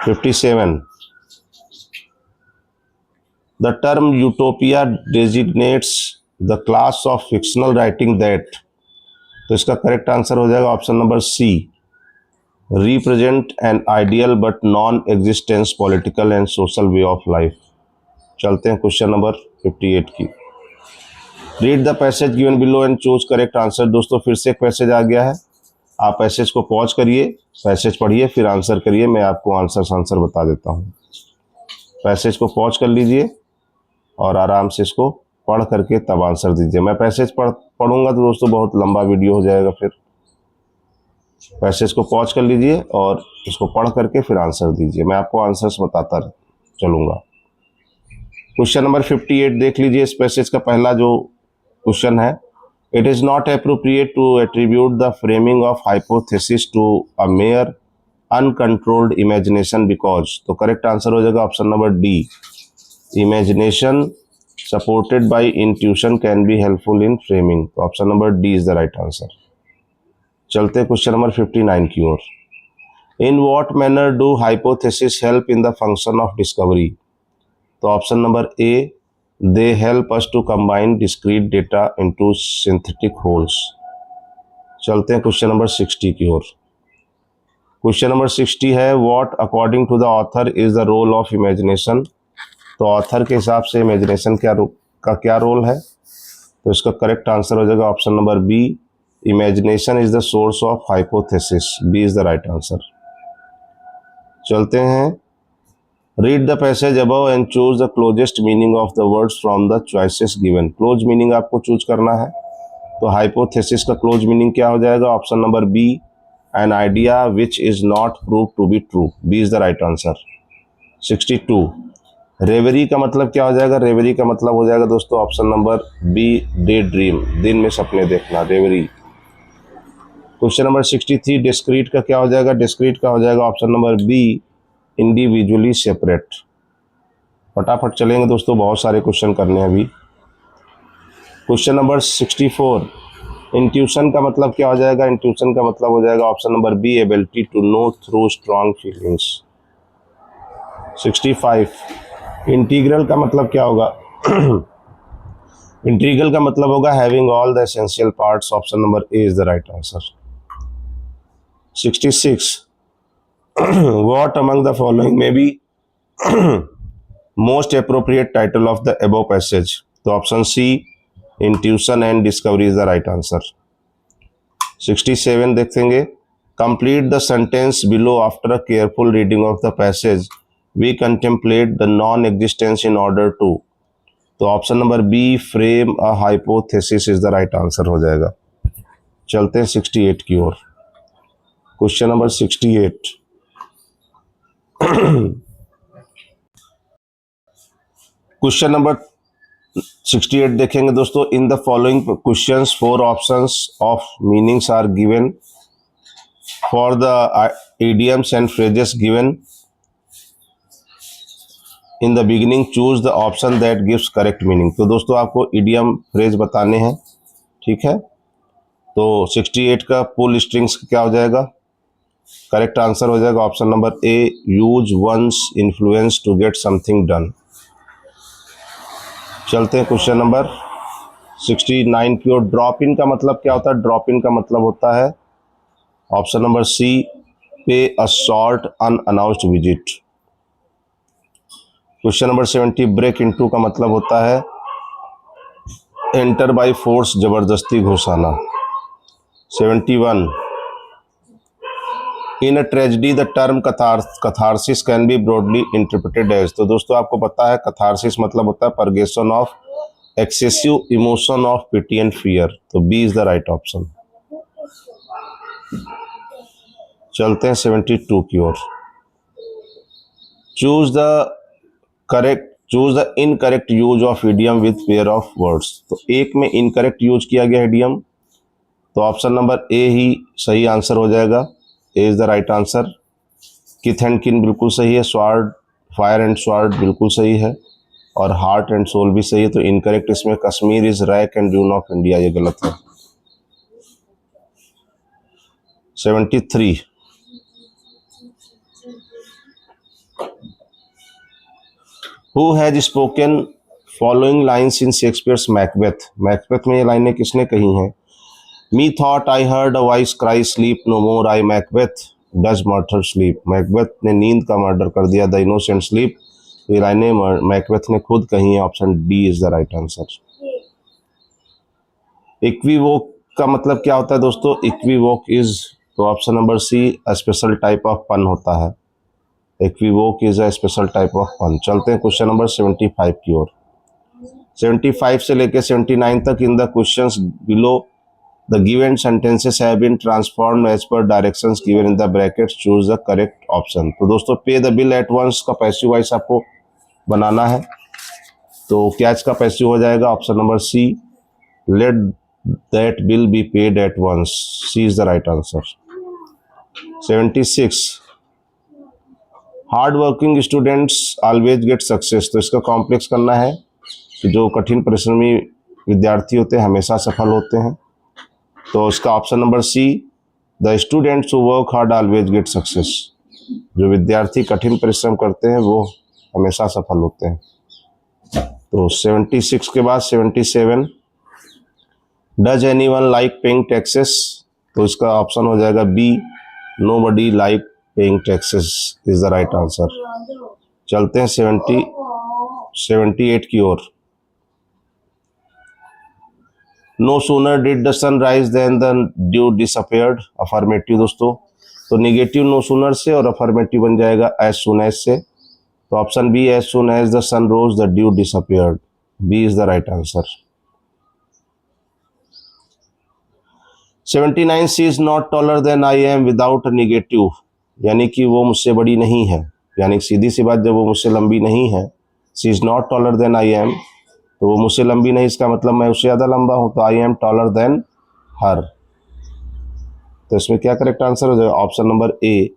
57 the term utopia designates the class of fictional writing that. तो इसका correct answer हो जाएगा option number C represent an ideal but non-existence political and social way of life। चलते हैं question number 58 की। Read the passage given below and choose correct answer. दोस्तों फिर से एक पैसेज आ गया है, आप पैसेज को पॉज करिए, पैसेज पढ़िए, फिर आंसर करिए। मैं आपको आंसर बता देता हूँ। पैसेज को पॉज कर लीजिए और आराम से इसको पढ़ करके तब आंसर दीजिए। मैं पैसेज पढ़ूंगा तो दोस्तों बहुत लंबा वीडियो हो जाएगा, फिर पैसेज को पॉज कर लीजिए और इसको पढ़ करके फिर आंसर दीजिए। मैं आपको आंसर्स बताता चलूँगा। क्वेश्चन नंबर 58 देख लीजिए। इस पैसेज का पहला जो क्वेश्चन है, it is not appropriate to attribute the framing of hypothesis to a mere uncontrolled imagination because. तो करेक्ट आंसर हो जाएगा option number D, imagination supported by intuition can be helpful in framing. तो option number D is the right answer. चलते question number 59 की ओर। In what manner do hypothesis help in the function of discovery. तो option number A, they help us to combine discrete data into synthetic holes. चलते हैं question number 60 की ओर। Question number 60 है, what according to the author is the role of imagination. तो author के हिसाब से इमेजिनेशन का क्या रोल है। तो इसका करेक्ट आंसर हो जाएगा option number B, imagination is the source of hypothesis. B is the right answer. चलते हैं, read the passage above and choose the closest meaning of the words from the choices given. Close meaning आपको choose करना है। तो hypothesis का close meaning क्या हो जाएगा, option number B, an idea which is not prove to be true. B is the right answer. 62, reverie का मतलब क्या हो जाएगा। रेवरी का मतलब हो जाएगा दोस्तों option number B, daydream, दिन में सपने देखना, रेवरी। क्वेश्चन नंबर 63, डिस्क्रीट का क्या हो जाएगा। डिस्क्रीट का हो जाएगा option number B, individually separate. फटाफट चलेंगे दोस्तों, बहुत सारे क्वेश्चन करने हैं अभी। क्वेश्चन नंबर 64, इंट्यूशन का मतलब क्या हो जाएगा। इंट्यूशन का मतलब हो जाएगा option number B, ability to know through strong feelings. 65, integral का मतलब क्या होगा। इंटीग्रल का मतलब होगा having all the essential parts. Option number A is the right answer. 66, what among the following may be most appropriate title of the above passage. तो option C, intuition and discovery is the right answer. 67 देखेंगे, complete the sentence below after a careful reading of the passage we contemplate the non existence in order to. तो option number B, frame a hypothesis is the right answer हो जाएगा। चलते हैं 68 की ओर। Question number 68, question number 68 देखेंगे दोस्तों। In the following questions 4 options of meanings are given for the idioms and phrases given in the beginning, choose the option that gives correct meaning. तो दोस्तों आपको इडियम फ्रेज बताने हैं, ठीक है। तो 68 का पुल स्ट्रिंग्स क्या हो जाएगा। करेक्ट आंसर हो जाएगा option number A, use one's influence to get something done. चलते हैं क्वेश्चन नंबर 69 की ओर। ड्रॉप इन का मतलब क्या होता है। ड्रॉप इन का मतलब होता है option number C, pay a short unannounced visit. Question number 70, break into का मतलब होता है एंटर बाय फोर्स, जबरदस्ती घुसाना। 71, in a tragedy the term catharsis can be broadly interpreted as. तो दोस्तों आपको पता है कथारसिस मतलब होता है purgation of excessive emotion of pity and fear. तो B is the right option. चलते हैं 72 की ओर। Choose the incorrect use of idiom with pair of words. तो एक में इनकरेक्ट यूज किया गया इडियम, तो ऑप्शन नंबर ए ही सही आंसर हो जाएगा। A is the right answer. Kith and kin बिल्कुल सही है, स्वार्ड, फायर एंड स्वार्ड बिल्कुल सही है, और हार्ट एंड सोल भी सही है। तो इनकरेक्ट इसमें Kashmir is rack and dune of India, ये गलत है। 73, who has spoken following lines in Shakespeare's Macbeth. Macbeth में ये लाइनें किसने कही हैं। Methought I heard a voice cry sleep no more, I Macbeth does murder sleep. Macbeth ने नींद का मर्डर कर दिया, द इनोसेंट स्लीप। ये लाइनें मैकबेथ ने खुद कही हैं। Option D is the right answer. Equivoque का मतलब क्या होता है दोस्तों। इक्विवोक इज, तो option number C, special type of pun होता है। Equivoque is a special type of fun. चलते हैं क्वेश्चन नंबर 75 की ओर। 75 से लेकर 79 तक in the questions below the given sentences have been transformed as per directions given in the brackets, choose the correct option. तो दोस्तों pay the bill at once का passive voice आपको बनाना है। तो क्या इसका पैसिव हो जाएगा? Option number C, let that bill be paid at once. C is the right answer. 76, hard working students always get success. तो इसका कॉम्प्लेक्स करना है कि जो कठिन परिश्रमी विद्यार्थी होते हैं हमेशा सफल होते हैं। तो इसका option number C, the students who work hard always get success. जो विद्यार्थी कठिन परिश्रम करते हैं वो हमेशा सफल होते हैं। तो 76 के बाद 77, does anyone like paying taxes. तो इसका ऑप्शन हो जाएगा B, nobody like paying taxes is the right answer. चलते हैं 78 की ओर। No sooner did the sun rise than the dew disappeared. Affirmative दोस्तों, तो निगेटिव नो सूनर से और अफर्मेटिव बन जाएगा एज सून एज से। तो option B, as soon as the sun rose the dew disappeared, B is the right answer. 79, C is not taller than I am without negative, यानी कि वो मुझसे बड़ी नहीं है। यानी सीधी सी बात, जब वो मुझसे लंबी नहीं है, she is not taller than I am, तो वो मुझसे लंबी नहीं, इसका मतलब मैं उससे ज़्यादा लंबा हूँ। तो I am taller than her. तो इसमें क्या करेक्ट आंसर हो जाएगा? Option number A,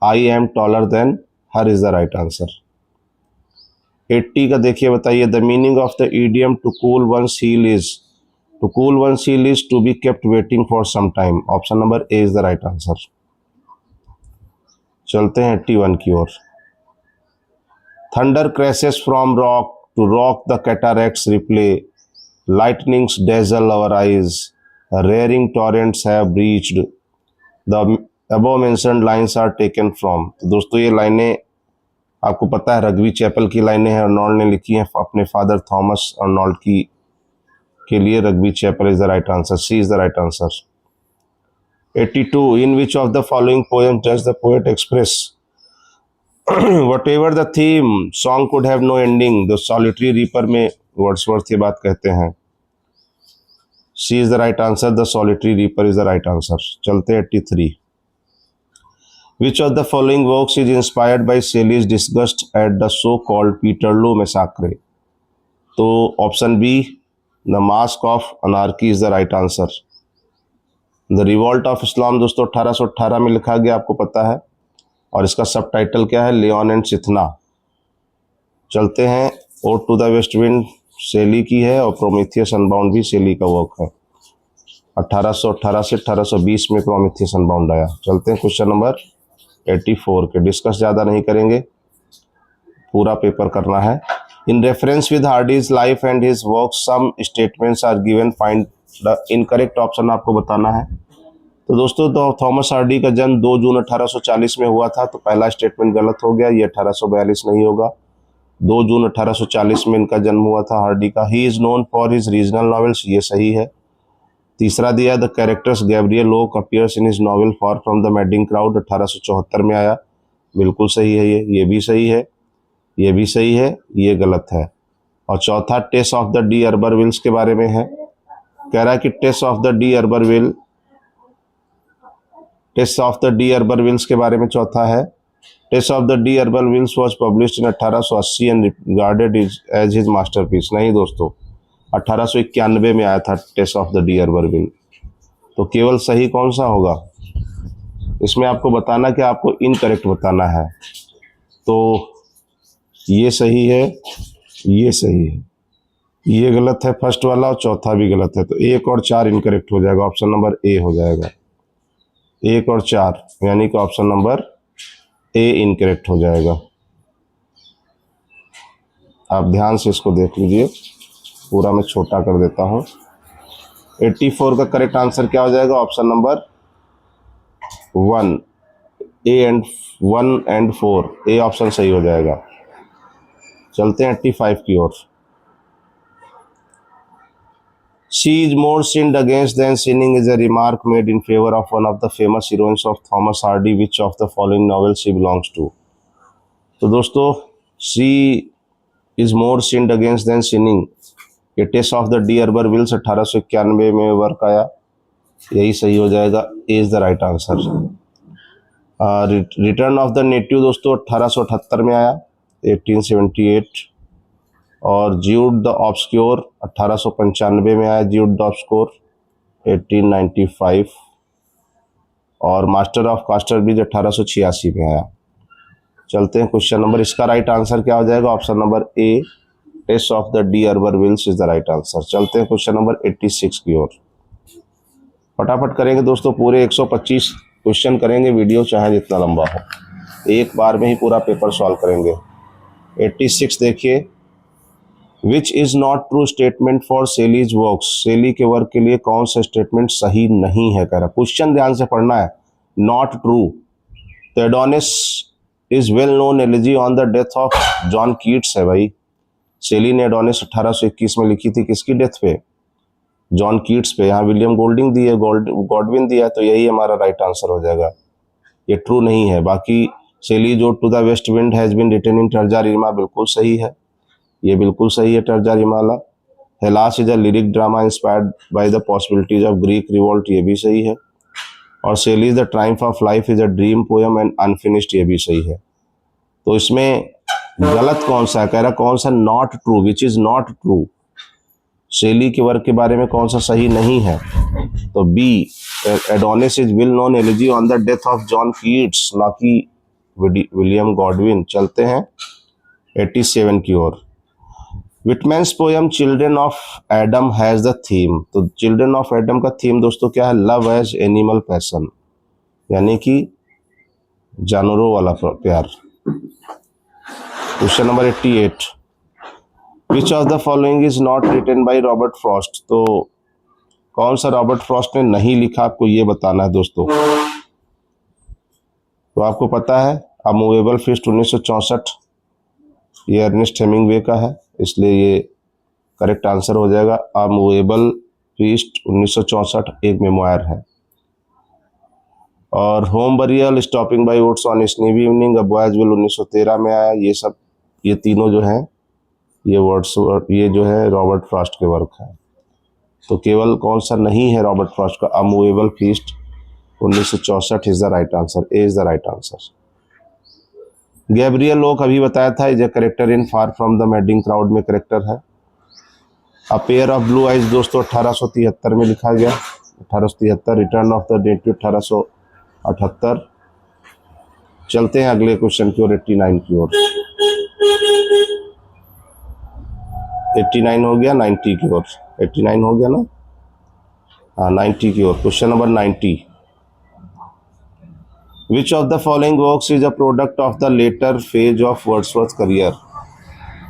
I am taller than her is the right answer. 80 का देखिए, बताइए the meaning of the idiom to cool one's heel is. To cool one's heel is to be kept waiting for some time. Option number A is the right answer. चलते हैं 81 की ओर। Thunder crashes from rock to rock the cataracts reply, lightnings dazzle our eyes, rearing torrents have breached, the above mentioned lines are taken from। तो दोस्तों ये लाइनें आपको पता है रग्बी चैपल की लाइनें हैं, अर्नोल्ड ने लिखी हैं अपने फादर थॉमस अर्नोल्ड की के लिए। Rugby Chapel is the right answer, C is the right answer. 82, in which of the following poem does the poet express whatever the theme song could have no ending, the solitary reaper में Wordsworth ये बात कहते हैं। C is the right answer, the solitary reaper is the right answer. चलते हैं 83, which of the following works is inspired by Shelley's disgust at the so called Peterloo massacre. तो option B, the mask of anarchy is the right answer. The revolt of Islam दोस्तों 1818 में लिखा गया, आपको पता है, और इसका सब टाइटल क्या है? Laon and Cythna. चलते हैं ode to the west wind Shelley की है, और प्रोमेथियस अनबाउंड भी शेली का वर्क है। 1818 से 1820 में प्रोमेथियस अनबाउंड आया। चलते हैं क्वेश्चन नंबर 84 के। डिस्कस ज़्यादा नहीं करेंगे, पूरा पेपर करना है। In reference with Hardy's life and his work some statements are given, find the incorrect option आपको बताना है। तो दोस्तों तो थॉमस हार्डी का जन्म 2 जून 1840 में हुआ था, तो पहला स्टेटमेंट गलत हो गया, ये 1842 नहीं होगा। 2 जून 1840 में इनका जन्म हुआ था हार्डी का। He is known for his regional novels, ये सही है। तीसरा दिया, द कैरेक्टर्स गैब्रियल लोक appears in his novel for from the madding crowd, 1874 में आया, बिल्कुल सही है ये भी सही है, ये भी सही है, ये गलत है। और चौथा, Tess of the d'Urbervilles के बारे में है, कह रहा है कि Tess of the d'Urbervilles के बारे में चौथा है। Tess of the d'Urbervilles was published in 1880 and regarded as his masterpiece. नहीं दोस्तों, 1891 में आया था Tess of the d'Urbervilles. तो केवल सही कौन सा होगा? इसमें आपको बताना कि आपको इनकरेक्ट बताना है। तो ये सही है, ये सही है, ये गलत है फर्स्ट वाला, और चौथा भी गलत है। तो 1 और 4 इनकरेक्ट हो जाएगा, ऑप्शन नंबर ए हो जाएगा। 1 और 4 यानी कि ऑप्शन नंबर ए इनकरेक्ट हो जाएगा। आप ध्यान से इसको देख लीजिए, पूरा मैं छोटा कर देता हूँ। 84 का करेक्ट आंसर क्या हो जाएगा? Option number 1 and 4, A option सही हो जाएगा। चलते हैं 85 की ओर। She is more sinned against than sinning is a remark made in favor of one of the famous heroines of Thomas Hardy. Which of the following novels she belongs to? तो दोस्तों C is more sinned against than sinning, ये Tess of the d'Urbervilles 1891 में work आया, यही सही हो जाएगा, A is the right answer. Return of the native दोस्तों 1878 में आया, 1878। और ज्यूड द ऑब्सक्योर 1895 में आया, ज्यूड द ऑब्सक्योर 1895। और मास्टर ऑफ कास्टरब्रिज 1886 में आया। चलते हैं क्वेश्चन नंबर, इसका राइट आंसर क्या हो जाएगा? Option number A, Tess of the d'Urbervilles is the right answer. चलते हैं क्वेश्चन नंबर 86 की ओर। फटाफट करेंगे दोस्तों, पूरे 125 क्वेश्चन करेंगे, वीडियो चाहे जितना लंबा हो, एक बार में ही पूरा पेपर सॉल्व करेंगे। 86 देखिए, which is not true statement for Shelley's works, Shelley के वर्क के लिए कौन सा स्टेटमेंट सही नहीं है, कह रहा। क्वेश्चन ध्यान से पढ़ना है, नॉट ट्रू। तो Adonis is well known elegy on the death of John Keats है भाई, सेली ने एडोनिस 1821 में लिखी थी, किसकी डेथ पे? जॉन कीट्स पे। यहाँ विलियम गोल्डिंग दी है, गॉडविन दिया, तो यही हमारा राइट आंसर हो जाएगा, ये ट्रू नहीं है। बाकी सेली जो to the west wind has been written in terza rima, बिल्कुल सही है, ये बिल्कुल सही है, टर्जा रिमाला। Hellas is a lyric drama inspired by the possibilities of Greek revolt, ये भी सही है। और Shelley the triumph of life is a dream poem and unfinished, ये भी सही है। तो इसमें गलत कौन सा है, कह रहा कौन सा? Not true, which is not true, सेली के वर्क के बारे में कौन सा सही नहीं है? तो B, Adonais is well known elegy on the death of John Keats, ना कि विलियम गॉडविन। चलते हैं 87 की ओर। Whitman's poem children of Adam has the theme, तो चिल्ड्रन ऑफ एडम का थीम दोस्तों क्या है? लव एज एनिमल पैशन, यानी कि जानवरों वाला प्यार। Question number 88, which of the following is not written by Robert Frost, तो कौन सा रॉबर्ट फ्रॉस्ट ने नहीं लिखा, आपको ये बताना है दोस्तों। तो आपको पता है अ मूवेबल फीस्ट 1964, ये अर्नेस्ट हेमिंगवे का है, इसलिए ये करेक्ट आंसर हो जाएगा। अ मूवेबल फीस्ट 1964 एक मेमोयर है। और home burial stopping by woods on snowy evening, a boy's will 1913 में आया। ये सब, ये तीनों जो हैं, ये वर्ड्स, ये जो है रॉबर्ट फ्रॉस्ट के वर्क है। तो केवल कौन सा नहीं है रॉबर्ट फ्रॉस्ट का? A movable feast 1964 is the right answer, A is the right answer. Gabriel लोक अभी बताया था, is a character in far from the madding crowd में करेक्टर है। A pair of blue eyes दोस्तों 1873 में लिखा गया, 1873। Return of the native 1878। चलते हैं अगले क्वेश्चन की ओर, 89 की ओर। 89 हो गया, 90 की ओर। 89 हो गया ना, हाँ 90 की ओर। Question number 90, which of the following works is a product of the latter phase of Wordsworth career,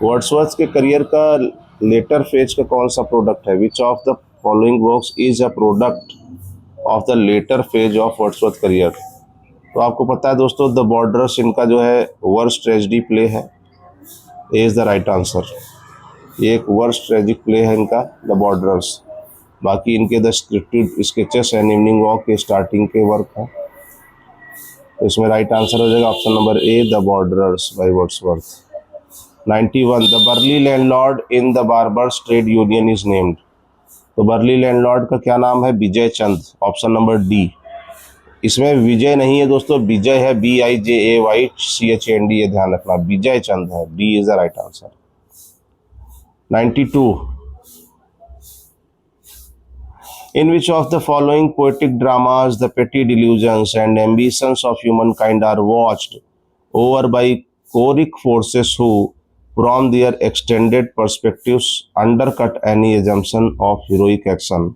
Wordsworth के करियर का लेटर फेज का कौन सा प्रोडक्ट है? Which of the following works is a product of the latter phase of Wordsworth career. तो आपको पता है दोस्तों, द बॉर्डर्स इनका जो है वर्स्ट ट्रेजेडी प्ले है, ए इज द राइट आंसर। ये एक वर्स्ट ट्रेजिक प्ले है इनका, द बॉर्डर्स। बाकी इनके the scripted sketches and evening walk के स्टार्टिंग के वर्क है। तो इसमें राइट आंसर हो जाएगा option number A, the borders by Wordsworth. 91, the barley landlord in the barbers trade union is named, तो बर्ली लैंडलॉर्ड का क्या नाम है? विजय चंद, ऑप्शन नंबर डी। इसमें विजय नहीं है दोस्तों, विजय है, BIJAYCHAND, ये ध्यान रखना, विजय चंद है, D is the right answer. 92, in which of the following poetic dramas the petty delusions and ambitions of humankind are watched over by choric forces who, from their extended perspectives, undercut any assumption of heroic action?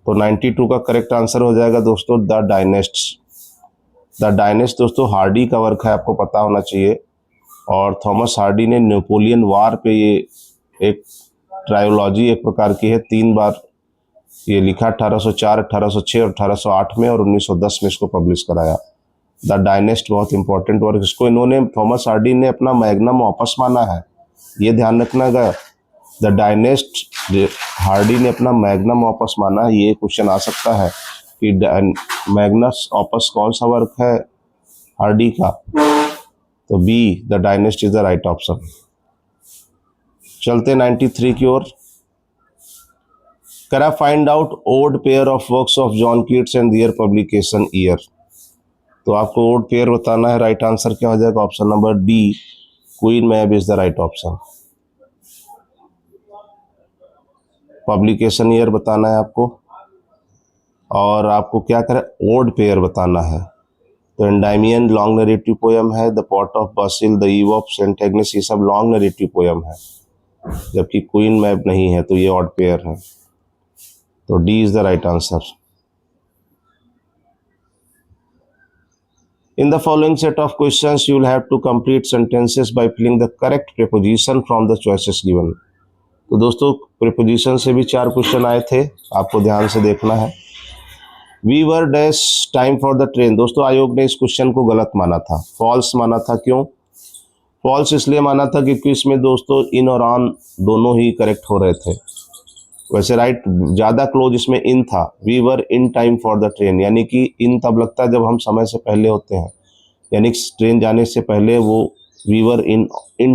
तो 92 का correct answer हो जाएगा दोस्तों the डायनेस्ट्स। The डायनेस्ट दोस्तों Hardy का work है, आपको पता होना चाहिए। और थॉमस हार्डी ने नेपोलियन वार पे ये एक ट्रायोलॉजी एक प्रकार की है, 3 बार ये लिखा, 1804, 1806 और 1808 में, और 1910 में इसको पब्लिश कराया। द डायनेस्ट बहुत इंपॉर्टेंट वर्क, इसको इन्होंने, थॉमस हार्डी ने अपना मैग्नम ऑपस माना है, ये ध्यान रखना है। द डायनेस्ट हार्डी ने अपना मैग्नम ऑपस माना है। ये क्वेश्चन आ सकता है कि मैग्नस ऑपस कौन सा वर्क है हार्डी का? तो B the dynasts is the right option. चलते 93 की ओर। करा find out odd pair of works of John Keats and their publication year. तो आपको ओड पेयर बताना है। राइट आंसर क्या हो जाएगा? ऑप्शन नंबर डी क्वीन मैब is the right option. Publication year बताना है आपको और आपको क्या करें? ओड पेयर बताना है। तो एंडाइमियन लॉन्ग नरेटिव पोयम है, the pot of basil, the eve of Saint Agnes, ये सब लॉन्ग नरेटिव पोयम है, जबकि क्वीन मैब नहीं है, तो ये ऑड पेयर है। तो D is the right answer. In the following set of questions, you will have to complete sentences by filling the correct preposition from the choices given. तो दोस्तों प्रीपोजिशन से भी 4 क्वेश्चन आए थे, आपको ध्यान से देखना है। We were dash time for the train. दोस्तों आयोग ने इस क्वेश्चन को गलत माना था, फॉल्स माना था। क्यों फॉल्स? इसलिए माना था क्योंकि इसमें दोस्तों इन और ऑन दोनों ही करेक्ट हो रहे थे। वैसे राइट ज़्यादा क्लोज इसमें इन था। We were in time for the train, यानी कि इन तब लगता है जब हम समय से पहले होते हैं, यानी ट्रेन जाने से पहले वो we were in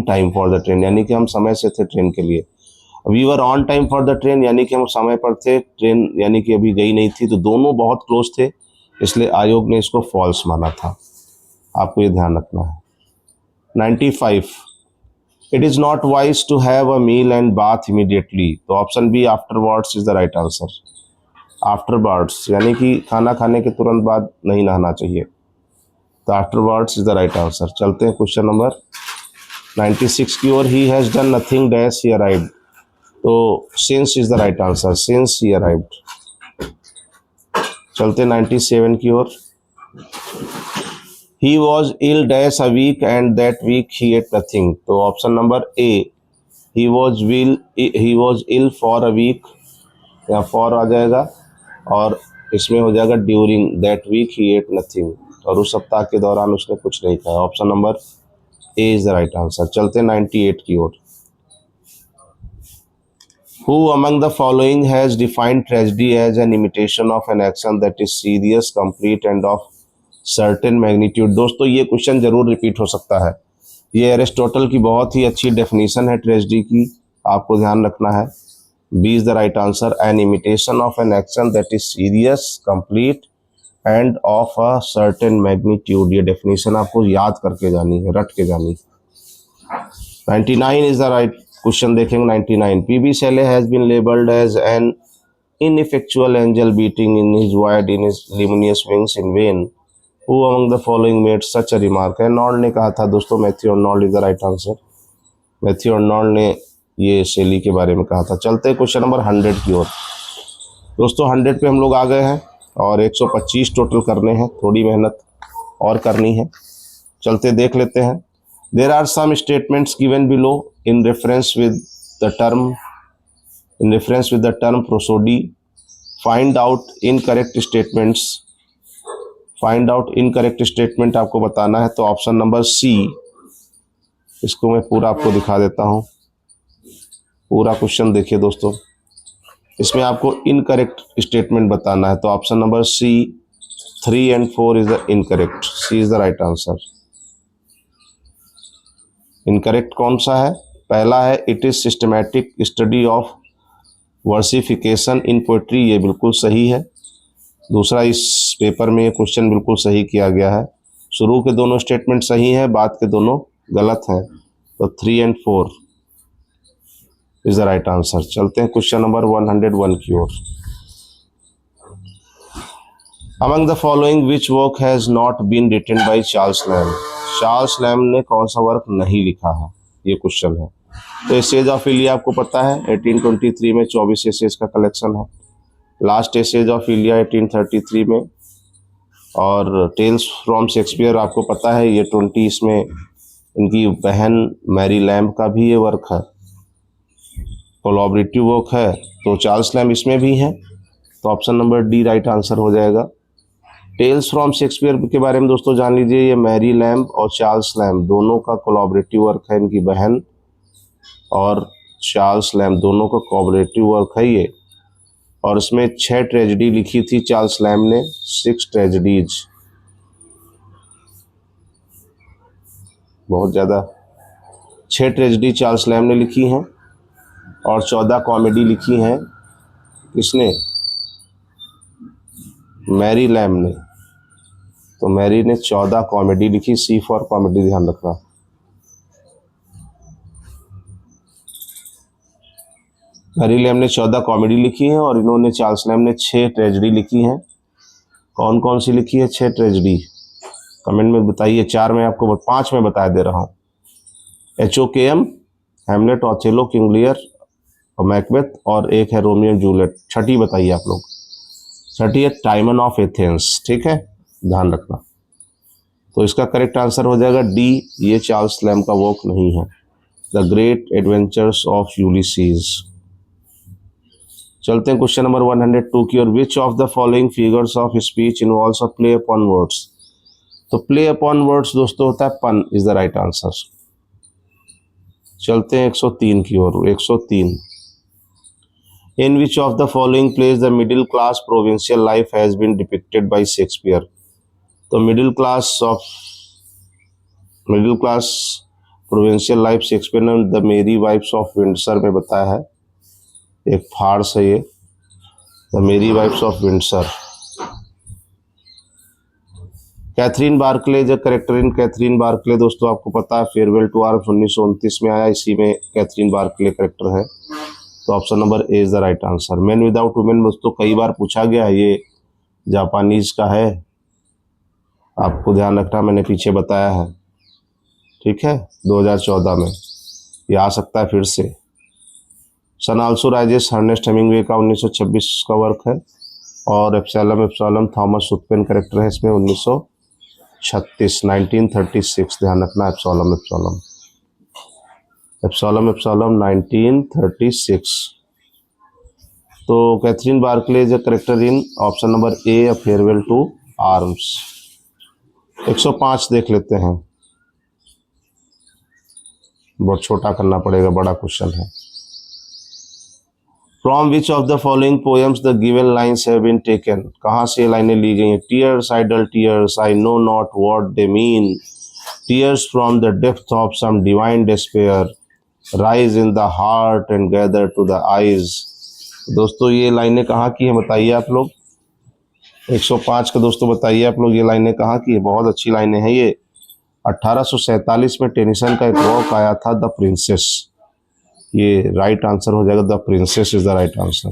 time for the train, यानी कि हम समय से थे ट्रेन के लिए। We were on time for the train, यानी कि हम समय पर थे, ट्रेन यानी कि अभी गई नहीं थी। तो दोनों बहुत क्लोज थे, इसलिए आयोग ने इसको फॉल्स माना था। आपको ये ध्यान रखना है। 95 it is not wise to have a meal and bath immediately. तो option B afterwards is the right answer. Afterwards यानी कि खाना खाने के तुरंत बाद नहीं नहाना चाहिए, तो afterwards is the right answer. चलते हैं क्वेश्चन नंबर 96 की ओर। He has done nothing dash he arrived. तो since is the right answer, since he arrived. चलते 97 की ओर। He was ill dash a week and that week he ate nothing. तो option number A he was ill for a week, या for आ जाएगा और इसमें हो जाएगा during that week he ate nothing, और उस सप्ताह के दौरान उसने कुछ नहीं खाया। Option number A is the right answer. चलते 98 की ओर। Who among the following has defined tragedy as an imitation of an action that is serious, complete and of certain magnitude? दोस्तों ये क्वेश्चन जरूर रिपीट हो सकता है। ये एरिस्टोटल की बहुत ही अच्छी डेफिनेशन है ट्रेजेडी की, आपको ध्यान रखना है। B is the right answer. An imitation of an action that is serious, complete and of a certain magnitude. ये डेफिनेशन आपको याद करके जानी है, रट के जानी। 99 इज द राइट क्वेश्चन देखेंगे। 99 PB Shelley has been labelled as an ineffectual angel beating in his void in his luminous wings in vain. Who among the following made such a remark? Arnold ने कहा था दोस्तों, Matthew Arnold is the right answer. Matthew Arnold ने ये शैली के बारे में कहा था। चलते हैं क्वेश्चन नंबर 100 की ओर। दोस्तों 100 पे हम लोग आ गए हैं और 125 टोटल करने हैं, थोड़ी मेहनत और करनी है। चलते देख लेते हैं। There are some statements given below in reference with the term prosody. Find out incorrect statements. Find out incorrect statement आपको बताना है। तो ऑप्शन नंबर सी, इसको मैं पूरा आपको दिखा देता हूँ। पूरा क्वेश्चन देखिए दोस्तों, इसमें आपको इनकरेक्ट स्टेटमेंट बताना है। तो option number C 3 and 4 is the incorrect. C is the right answer. Incorrect कौन सा है? पहला है it is systematic study of versification in poetry, ये बिल्कुल सही है। दूसरा, इस पेपर में ये क्वेश्चन बिल्कुल सही किया गया है। शुरू के दोनों स्टेटमेंट सही हैं, बाद के दोनों गलत हैं। तो 3 and 4 is the right answer. चलते हैं क्वेश्चन नंबर 101 की ओर। Among the following which work has not been written by Charles Lamb. Charles Lamb ने कौन सा वर्क नहीं लिखा है, ये क्वेश्चन है। तो एसेज ऑफ इलिया आपको पता है 1823 में 24 एसेज का कलेक्शन है। लास्ट एसेज ऑफ इलिया 1833 में, और टेल्स फ्रॉम शेक्सपियर आपको पता है ये 20 इसमें इनकी बहन मैरी लैम्ब का भी ये वर्क है, कोलैबोरेटिव वर्क है। तो चार्ल्स लैम्ब इसमें भी है, तो option number D right answer हो जाएगा। टेल्स फ्रॉम शेक्सपियर के बारे में दोस्तों जान लीजिए, ये मैरी लैम्ब और चार्ल्स लैम्ब दोनों का कोलैबोरेटिव वर्क है। इनकी बहन और चार्ल्स लैम्ब दोनों का कोलैबोरेटिव वर्क है ये, और इसमें 6 ट्रेजेडी लिखी थी चार्ल्स लैम्ब ने, 6 ट्रेजेडीज। बहुत ज़्यादा। 6 ट्रेजेडी चार्ल्स लैम्ब ने लिखी हैं और 14 कॉमेडी लिखी हैं। किसने? मैरी लैम्ब ने। तो मैरी ने 14 कॉमेडी लिखी। सी फॉर कॉमेडी ध्यान रखना। मैरी लैम्ब ने 14 कॉमेडी लिखी हैं और इन्होंने चार्ल्स लैम्ब ने 6 ट्रेजेडी लिखी हैं। कौन कौन सी लिखी है 6 ट्रेजेडी? कमेंट में बताइए। 4 में आपको 5 में बता दे रहा हूँ। HOKM, Hamlet, Othello, King Lear और मैकबेथ, और एक है रोमियो एंड जूलियट। छठी बताइए आप लोग। छठी है टाइमन ऑफ एथेंस। ठीक है, ध्यान रखना। तो इसका करेक्ट आंसर हो जाएगा डी, ये चार्ल्स लैम्ब का वर्क नहीं है। The great adventures of Ulysses. चलते हैं क्वेश्चन नंबर 102 की ओर। Which of the following figures of speech involves a play upon words? तो प्ले अपॉन वर्ड्स दोस्तों होता है पन, इज द राइट आंसर। चलते हैं 103 की ओर। 103। In which of the following place the middle class provincial life has been depicted by Shakespeare? तो middle class provincial life Shakespeare ने the merry wives of Windsor में बताया है। एक फार्स है ये, the merry wives of Windsor. Catherine Barclay, जो character in Catherine Barclay दोस्तों आपको पता है फेयरवेल टू आर्म्स 1929 में आया। इसी में कैथरीन बार्कले करेक्टर है। तो option number A is the right answer. Man without women दोस्तों कई बार पूछा गया है, ये जापानीज का है, आपको ध्यान रखना, मैंने पीछे बताया है। ठीक है, 2014 में ये आ सकता है फिर से। सन आल्सो राइजेस अर्नेस्ट हेमिंगवे का 1926 का वर्क है और एप्सैलम थॉमस सुथपेन करेक्टर है इसमें 1936 ध्यान रखना। एप्सैलम 1936। तो Catherine Barkley is a character in option number A, a farewell to arms. 105 देख लेते हैं, बहुत छोटा करना पड़ेगा, बड़ा क्वेश्चन है। From which of the following poems the given lines have been taken? कहाँ से ये लाइनें ली गई हैं? Tears, idle tears, I know not what they mean, tears from the depth of some divine despair, rise in the heart and gather to the eyes. दोस्तों ये लाइनें कहाँ की हैं बताइए आप लोग। 105 के दोस्तों बताइए आप लोग, ये लाइनें कहाँ की है? बहुत अच्छी लाइनें हैं ये। 1847 में टेनिसन का एक वर्क आया था, द प्रिंसेस। ये राइट आंसर हो जाएगा, the princess is the right answer.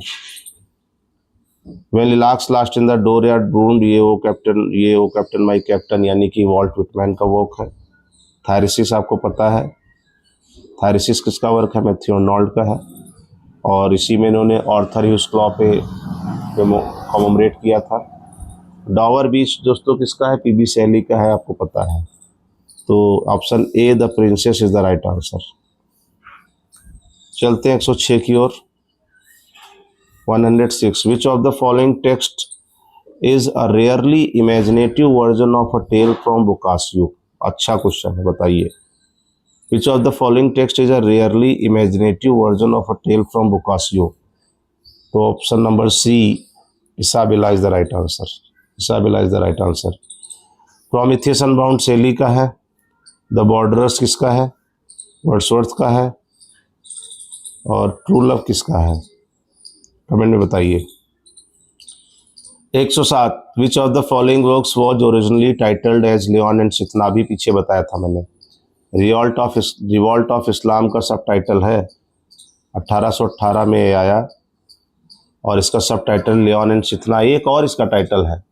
When lilacs last in the dooryard bloomed, ये ओ कैप्टन माय कैप्टन, यानी कि वॉल्ट विटमैन का वर्क है। थायरिसिस आपको पता है, थायरिसिस किसका वर्क है? मैथ्यू आर्नोल्ड का है और इसी में इन्होंने आर्थर ह्यूज क्लॉ पे कॉमेमोरेट किया था। डॉवर बीच दोस्तों किसका है? पीबी शैली का है, आपको पता है। तो option A, the princess is the right answer. चलते हैं 106 की ओर। 106। Which of the following text is a rarely imaginative version of a tale from Boccaccio? अच्छा क्वेश्चन है, बताइए। Which of the following text is a rarely imaginative version of a tale from Boccaccio? तो option number C, Isabella is the right answer. Isabella is the right answer. Prometheus unbound Shelley का है। The बॉर्डरर्स किसका है? Wordsworth का है। और true love किसका है? कमेंट में बताइए। 107। Which of the following works was originally titled as Laon and Cythna? भी पीछे बताया था मैंने। रिवॉल्ट ऑफ इस्लाम का सब टाइटल है, 1818 में आया और इसका सब टाइटल लियोन एंड सितना। एक और इसका टाइटल है,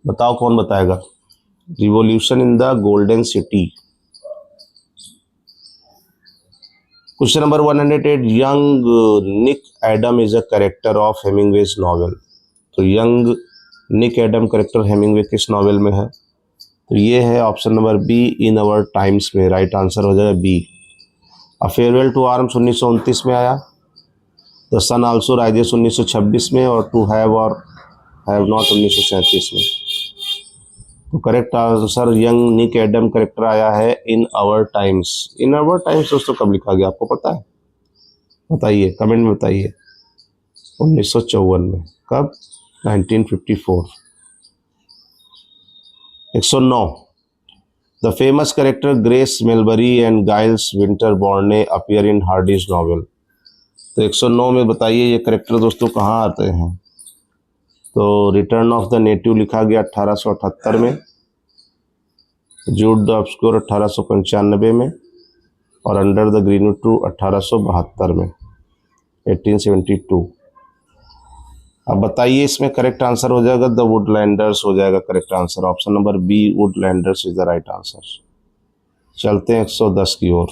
बताओ कौन बताएगा? Revolution in the golden city. Question number 108। Young Nick Adam is a character of Hemingway's novel? तो young Nick Adam character Hemingway किस नॉवेल में है? तो ये है option number B, in our times में। राइट आंसर हो जाएगा B. A farewell to arms 1929 में आया। द सन आल्सो राइजेस 1926 में और टू हैव और हैव नॉट 1937 में। तो correct answer young Nick Adam character आया है in our times. In our times दोस्तों कब लिखा गया आपको पता है? बताइए, कमेंट में बताइए। 1954 में। कब? 1954। 109। The famous character Grace Melbury and Giles Winterborne appear in Hardy's novel. तो 109 में बताइए ये कैरेक्टर दोस्तों कहाँ आते हैं। तो रिटर्न ऑफ द नेटिव लिखा गया 1878 में, जूड द ऑब्सक्योर 1895 में, और अंडर द ग्रीन ट्रू 1872 में, 1872। अब बताइए इसमें करेक्ट आंसर हो जाएगा द वुडलैंडर्स हो जाएगा correct answer. Option number B Woodlanders is the right answer. चलते हैं 110 की ओर।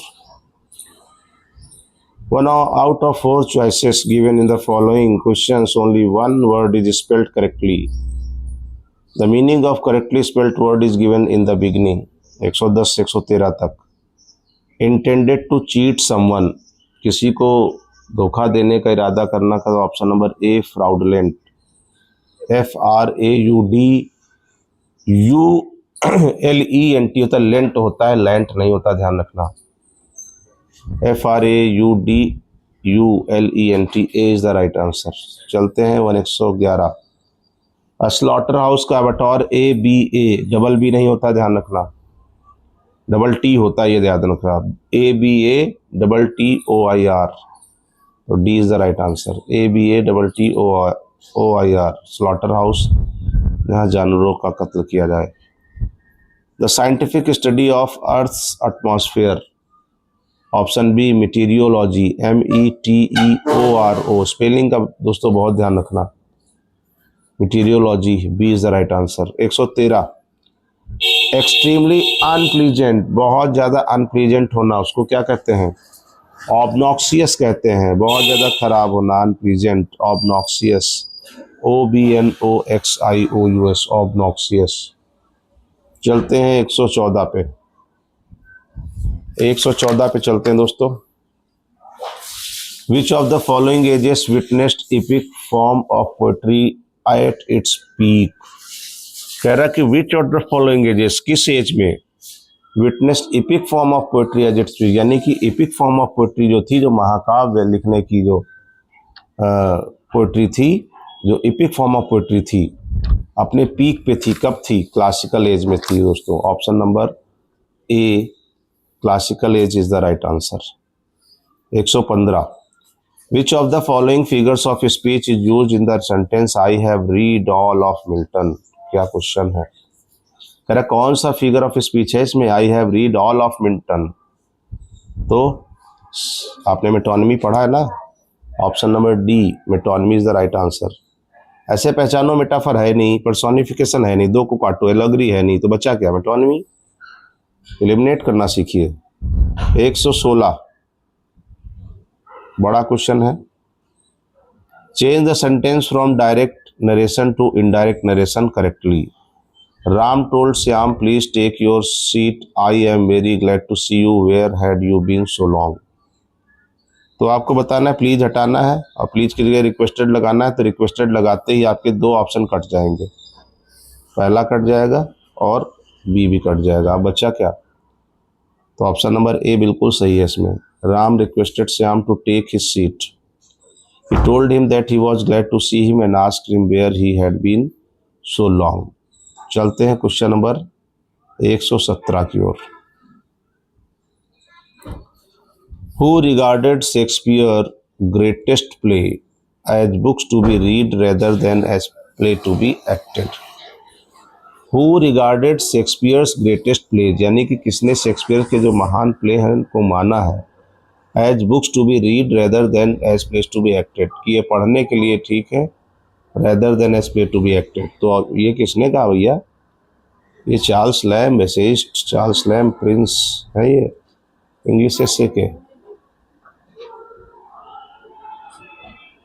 One out of 4 choices given in the following questions, only one word is spelled correctly. The meaning of correctly spelled word is given in the beginning. 110 से 113 तक। Intended to cheat someone, किसी को धोखा देने का इरादा करना का। ऑप्शन नंबर ए फ्राउडलेंट, FRAUDULENT होता है, लेंट होता है, लैंट नहीं होता, ध्यान रखना। FRAUDULENT is the right answer. चलते हैं 111। स्लॉटर हाउस का अवतार ABA, डबल बी नहीं होता, ध्यान रखना, डबल टी होता है, ये ध्यान रखना। ABATTOIR, तो D is the right answer. ABATTOIR slaughter house, जहाँ जानवरों का कत्ल किया जाए। The scientific study of earth's atmosphere. Option B meteorology, METEORO, spelling का दोस्तों बहुत ध्यान रखना, meteorology, B is the right answer. 113। Extremely unpleasant, बहुत ज़्यादा अनप्लीजेंट होना, उसको क्या कहते हैं? ऑब्नॉक्सियस कहते हैं, बहुत ज़्यादा खराब होना, अनप्लीजेंट, ऑब्नॉक्सियस, OBNOXIOUS, ऑब्नॉक्सियस। चलते हैं 114 पे। 114 पे चलते हैं दोस्तों। Which of the following ages witnessed epic form of poetry at its peak. कह रहा कि which of the following ages, किस एज में witnessed epic form of poetry at its peak, यानी कि इपिक फॉर्म ऑफ पोएट्री जो थी, जो महाकाव्य लिखने की जो पोएट्री थी, जो इपिक फॉर्म ऑफ पोएट्री थी, अपने पीक पे थी, कब थी? क्लासिकल एज में थी दोस्तों। Option number A classical as is the right answer. 115। Which of the following figures of speech is used in the sentence I have read all of Milton. क्या क्वेश्चन है? कह रहा कौन सा फिगर ऑफ स्पीच है इसमें? I have read all of Milton. तो आपने मेटोनमी पढ़ा है ना, option number D metonymy is the right answer. ऐसे पहचानो, मेटाफर है नहीं, पर्सोनिफिकेशन है नहीं, दो को काटो, एलॉगरी है नहीं, तो बचा क्या? मेटोनमी। एलिमिनेट करना सीखिए। 116 बड़ा क्वेश्चन है। Change the sentence from direct narration to indirect narration correctly. Ram told Shyam please take your seat, I am very glad to see you, where had you been so long. तो आपको बताना है, please हटाना है, और प्लीज की जगह रिक्वेस्टेड लगाना है। तो रिक्वेस्टेड लगाते ही आपके दो ऑप्शन कट जाएंगे, पहला कट जाएगा और बी भी कट जाएगा। अब बच्चा क्या? तो ऑप्शन नंबर ए बिल्कुल सही है इसमें। Ram requested Shyam to take his seat, he told him that he was glad to see him and asked him where he had been so long. चलते हैं क्वेश्चन नंबर 117 की ओर। Who regarded Shakespeare greatest play as books to be read rather than as play to be acted? Who regarded Shakespeare's greatest plays, यानी कि किसने Shakespeare के जो महान play हैं उनको माना है as books to be read rather than as plays to be acted, कि ये पढ़ने के लिए ठीक है rather than as play to be acted। तो ये किसने कहा भैया? ये Charles lamb, essayist Charles lamb Prince है ये, इंग्लिश से के।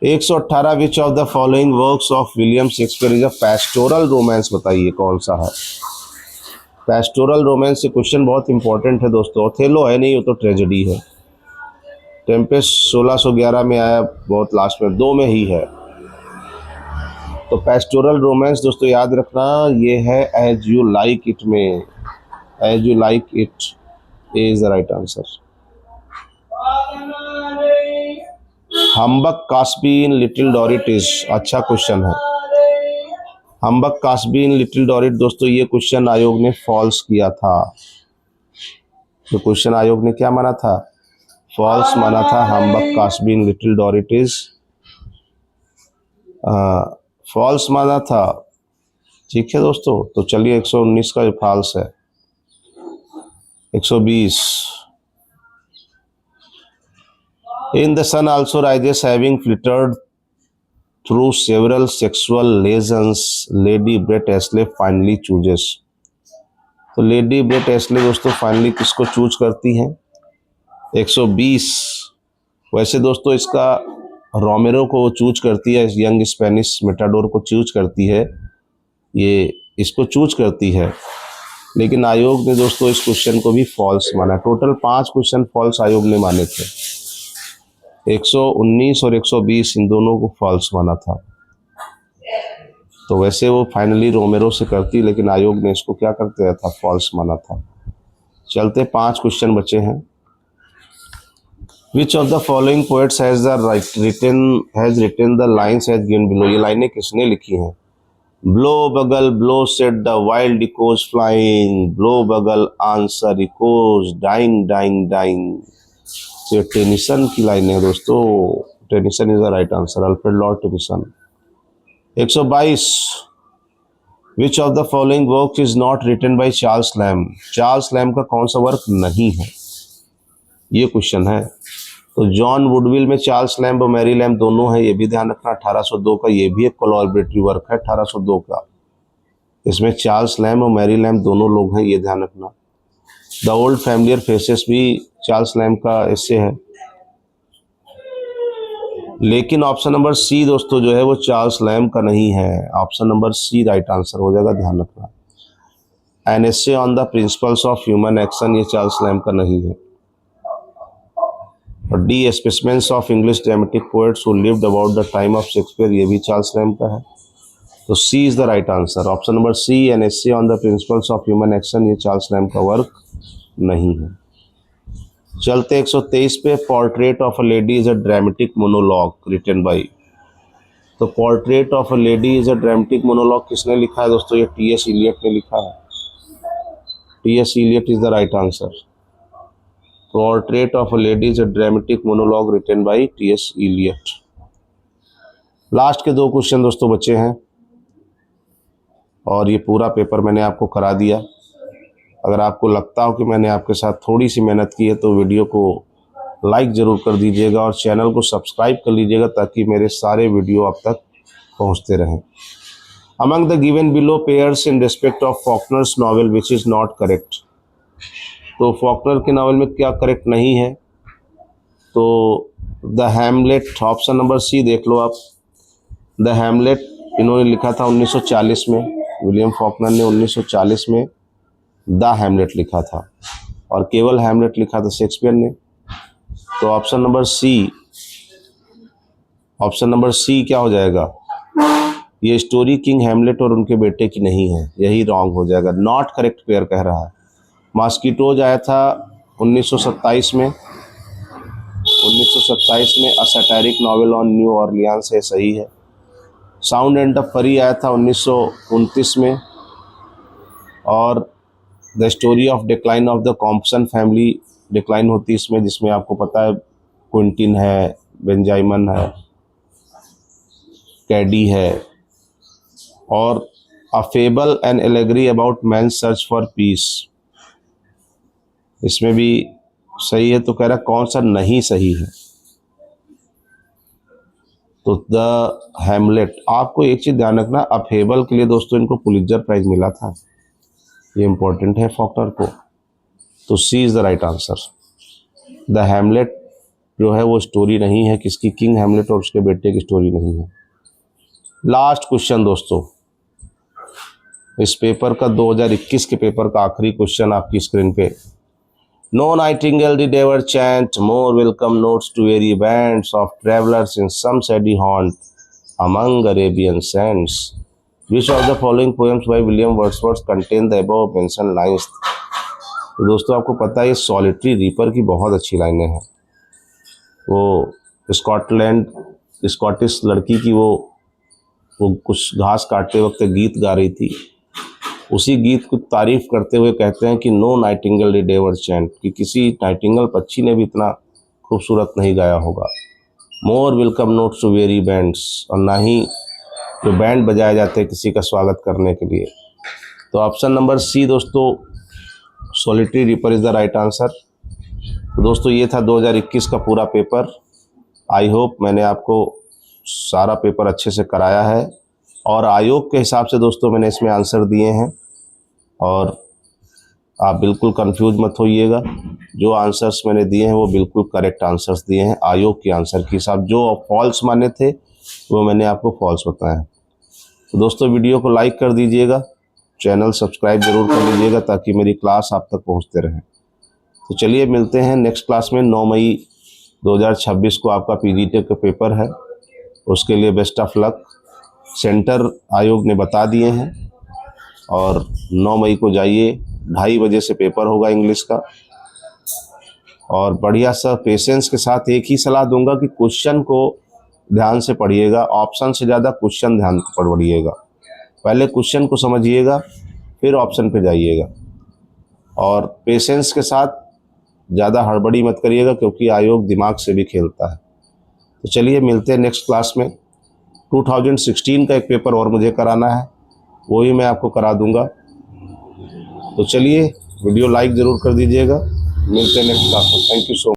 118 विच of the following works of William Shakespeare is a pastoral romance. बताइए कौन सा है पैस्टोरल रोमांस। से क्वेश्चन बहुत इंपॉर्टेंट है दोस्तों। ओथेलो है नहीं, वो तो ट्रेजेडी है। टेम्पेस्ट 1611 में आया, बहुत लास्ट में, दो में ही है। तो पैस्टोरल रोमांस दोस्तों याद रखना, ये है एज यू लाइक इट में, as you like it is the right answer. Humbug Casby in little Dorrit is, अच्छा क्वेश्चन है। हम्बक कास्बी इन लिटिल डॉरिट दोस्तों, ये क्वेश्चन आयोग ने फॉल्स किया था। तो क्वेश्चन आयोग ने क्या माना था? फॉल्स माना था। हम्बक कास्बिन लिटिल डॉरिट इज फॉल्स माना था। ठीक है दोस्तों, तो चलिए 119 का फॉल्स है। 120 in the sun also rises having flittered through several sexual liaisons Lady Brett Ashley finally chooses. तो लेडी ब्रेट एस्ले दोस्तों फाइनली किसको चूज करती हैं? 120 वैसे दोस्तों इसका रोमेरो को चूज करती है, यंग स्पेनिश मेटाडोर को चूज करती है, ये इसको चूज करती है, लेकिन आयोग ने दोस्तों इस क्वेश्चन को भी फॉल्स माना। टोटल 5 क्वेश्चन फॉल्स आयोग ने माने थे। 119 और 120 इन दोनों को फॉल्स माना था। तो वैसे वो फाइनली रोमेरो से करती, लेकिन आयोग ने इसको क्या कर दिया था? फॉल्स माना था। चलते 5 क्वेश्चन बचे हैं। Which of the following poets has written the lines as given below? ये लाइनें किसने लिखी हैं? Blow bugle, blow said the wild echoes flying. Blow bugle, answer echoes, dying, dying, dying. तो ये टेनिसन की लाइन है दोस्तों। Tennyson is the right answer, Alfred Lord Tennyson. 122 Which of the following works is not written by Charles Lamb? Charles Lamb का कौन सा work नहीं है? ये क्वेश्चन है। तो जॉन वुडविल में चार्ल्स लैम्ब और मैरी लैम्ब दोनों हैं, ये भी ध्यान रखना। 1802 का ये भी एक कोलैबोरेटरी वर्क है 1802 का, इसमें चार्ल्स लैम्ब और मैरी लैम्ब दोनों लोग हैं, ये ध्यान रखना। द ओल्ड फैमिलियर फेसेस भी चार्ल्स लैम्ब का एस्से है। लेकिन ऑप्शन नंबर सी दोस्तों जो है वो चार्ल्स लैम्ब का नहीं है। Option number C right answer हो जाएगा, ध्यान रखना। An essay on the principles of human action, ये चार्ल्स लैम्ब का नहीं है। और D specimens of English dramatic poets who lived about the time of Shakespeare, ये भी चार्ल्स लैम्ब का है। तो C is the right answer. Option number C, an essay on the principles of human action, ये Charles Lamb का work नहीं है। चलते 123 पे। Portrait of a lady is a dramatic monologue written by. तो portrait of a lady is a dramatic monologue किसने लिखा है दोस्तों? ये टी.एस. इलियट ने लिखा है। TS. Eliot is the right answer. Portrait of a lady is a dramatic monologue written by TS. Eliot. Last के 2 क्वेश्चन दोस्तों बचे हैं और ये पूरा पेपर मैंने आपको करा दिया। अगर आपको लगता हो कि मैंने आपके साथ थोड़ी सी मेहनत की है तो वीडियो को लाइक ज़रूर कर दीजिएगा और चैनल को सब्सक्राइब कर लीजिएगा ताकि मेरे सारे वीडियो आप तक पहुंचते रहें। Among the given below pairs in respect of Faulkner's novel which is not correct. तो फॉकनर के नावल में क्या करेक्ट नहीं है? तो the Hamlet, option number C देख लो आप। द हैमलेट इन्होंने लिखा था 1940 में, विलियम फॉकनर ने 1940 में द हैमलेट लिखा था और केवल हैमलेट लिखा था शेक्सपियर ने। तो ऑप्शन नंबर सी क्या हो जाएगा? ये स्टोरी किंग हैमलेट और उनके बेटे की नहीं है, यही रॉन्ग हो जाएगा। नॉट करेक्ट पेयर कह रहा है। मॉस्किटोज आया था 1927 में, 1927 में अ सैटारिक नॉवेल ऑन न्यू ऑरलियंस है, सही है। साउंड एंड द फरी आया था 1929 में और the story of decline of the Compson family decline होती है इसमें, जिसमें आपको पता है क्विंटिन है, बेंजामिन है, कैडी है। और a fable and allegory about man search for peace, इसमें भी सही है। तो कह रहा कौन सा नहीं सही है? तो द हैमलेट। आपको एक चीज़ ध्यान रखना, अ फेबल के लिए दोस्तों इनको पुलित्जर प्राइज मिला था, ये इंपॉर्टेंट है फॉकनर को। तो C is the right answer. The Hamlet जो है वो स्टोरी नहीं है किसकी? किंग हैमलेट और उसके बेटे की स्टोरी नहीं है। लास्ट क्वेश्चन दोस्तों, इस पेपर का 2021 के पेपर का आखिरी क्वेश्चन आपकी स्क्रीन पे। No nightingale did ever chant more welcome notes to weary bands of travelers in some shady haunt among Arabian sands. Which of the following poems by William Wordsworth contain the above mentioned lines? तो दोस्तों आपको पता है ये solitary reaper की बहुत अच्छी लाइनें हैं। वो स्कॉटिश लड़की की वो कुछ घास काटते वक्त गीत गा रही थी, उसी गीत की तारीफ करते हुए कहते हैं कि no nightingale did ever chant, कि किसी नाइटिंगेल पक्षी ने भी इतना खूबसूरत नहीं गाया होगा। More welcome notes to weary bands, और ना ही जो बैंड बजाए जाते हैं किसी का स्वागत करने के लिए। तो ऑप्शन नंबर सी दोस्तों, solitary ripper is the right answer. तो दोस्तों ये था 2021 का पूरा पेपर। आई होप मैंने आपको सारा पेपर अच्छे से कराया है, और आयोग के हिसाब से दोस्तों मैंने इसमें आंसर दिए हैं, और आप बिल्कुल कंफ्यूज मत होइएगा। जो आंसर्स मैंने दिए हैं वो बिल्कुल करेक्ट आंसर्स दिए हैं आयोग के आंसर के हिसाब। जो फॉल्स माने थे वो मैंने आपको फॉल्स बताए हैं। तो दोस्तों वीडियो को लाइक कर दीजिएगा, चैनल सब्सक्राइब जरूर कर लीजिएगा ताकि मेरी क्लास आप तक पहुंचते रहें। तो चलिए मिलते हैं नेक्स्ट क्लास में। 9 मई 2026 को आपका पीजीटी का पेपर है, उसके लिए बेस्ट ऑफ लक। सेंटर आयोग ने बता दिए हैं, और 9 मई को जाइए, 2:30 बजे से पेपर होगा इंग्लिश का। और बढ़िया सा पेशेंस के साथ एक ही सलाह दूंगा कि क्वेश्चन को ध्यान से पढ़िएगा, ऑप्शन से ज़्यादा क्वेश्चन ध्यान से पढ़िएगा। पहले क्वेश्चन को समझिएगा, फिर ऑप्शन पे जाइएगा, और पेशेंस के साथ ज़्यादा हड़बड़ी मत करिएगा, क्योंकि आयोग दिमाग से भी खेलता है। तो चलिए मिलते हैं नेक्स्ट क्लास में। 2016 का एक पेपर और मुझे कराना है, वो ही मैं आपको करा दूंगा। तो चलिए वीडियो लाइक ज़रूर कर दीजिएगा। मिलते हैं नेक्स्ट क्लास में। Thank you so much.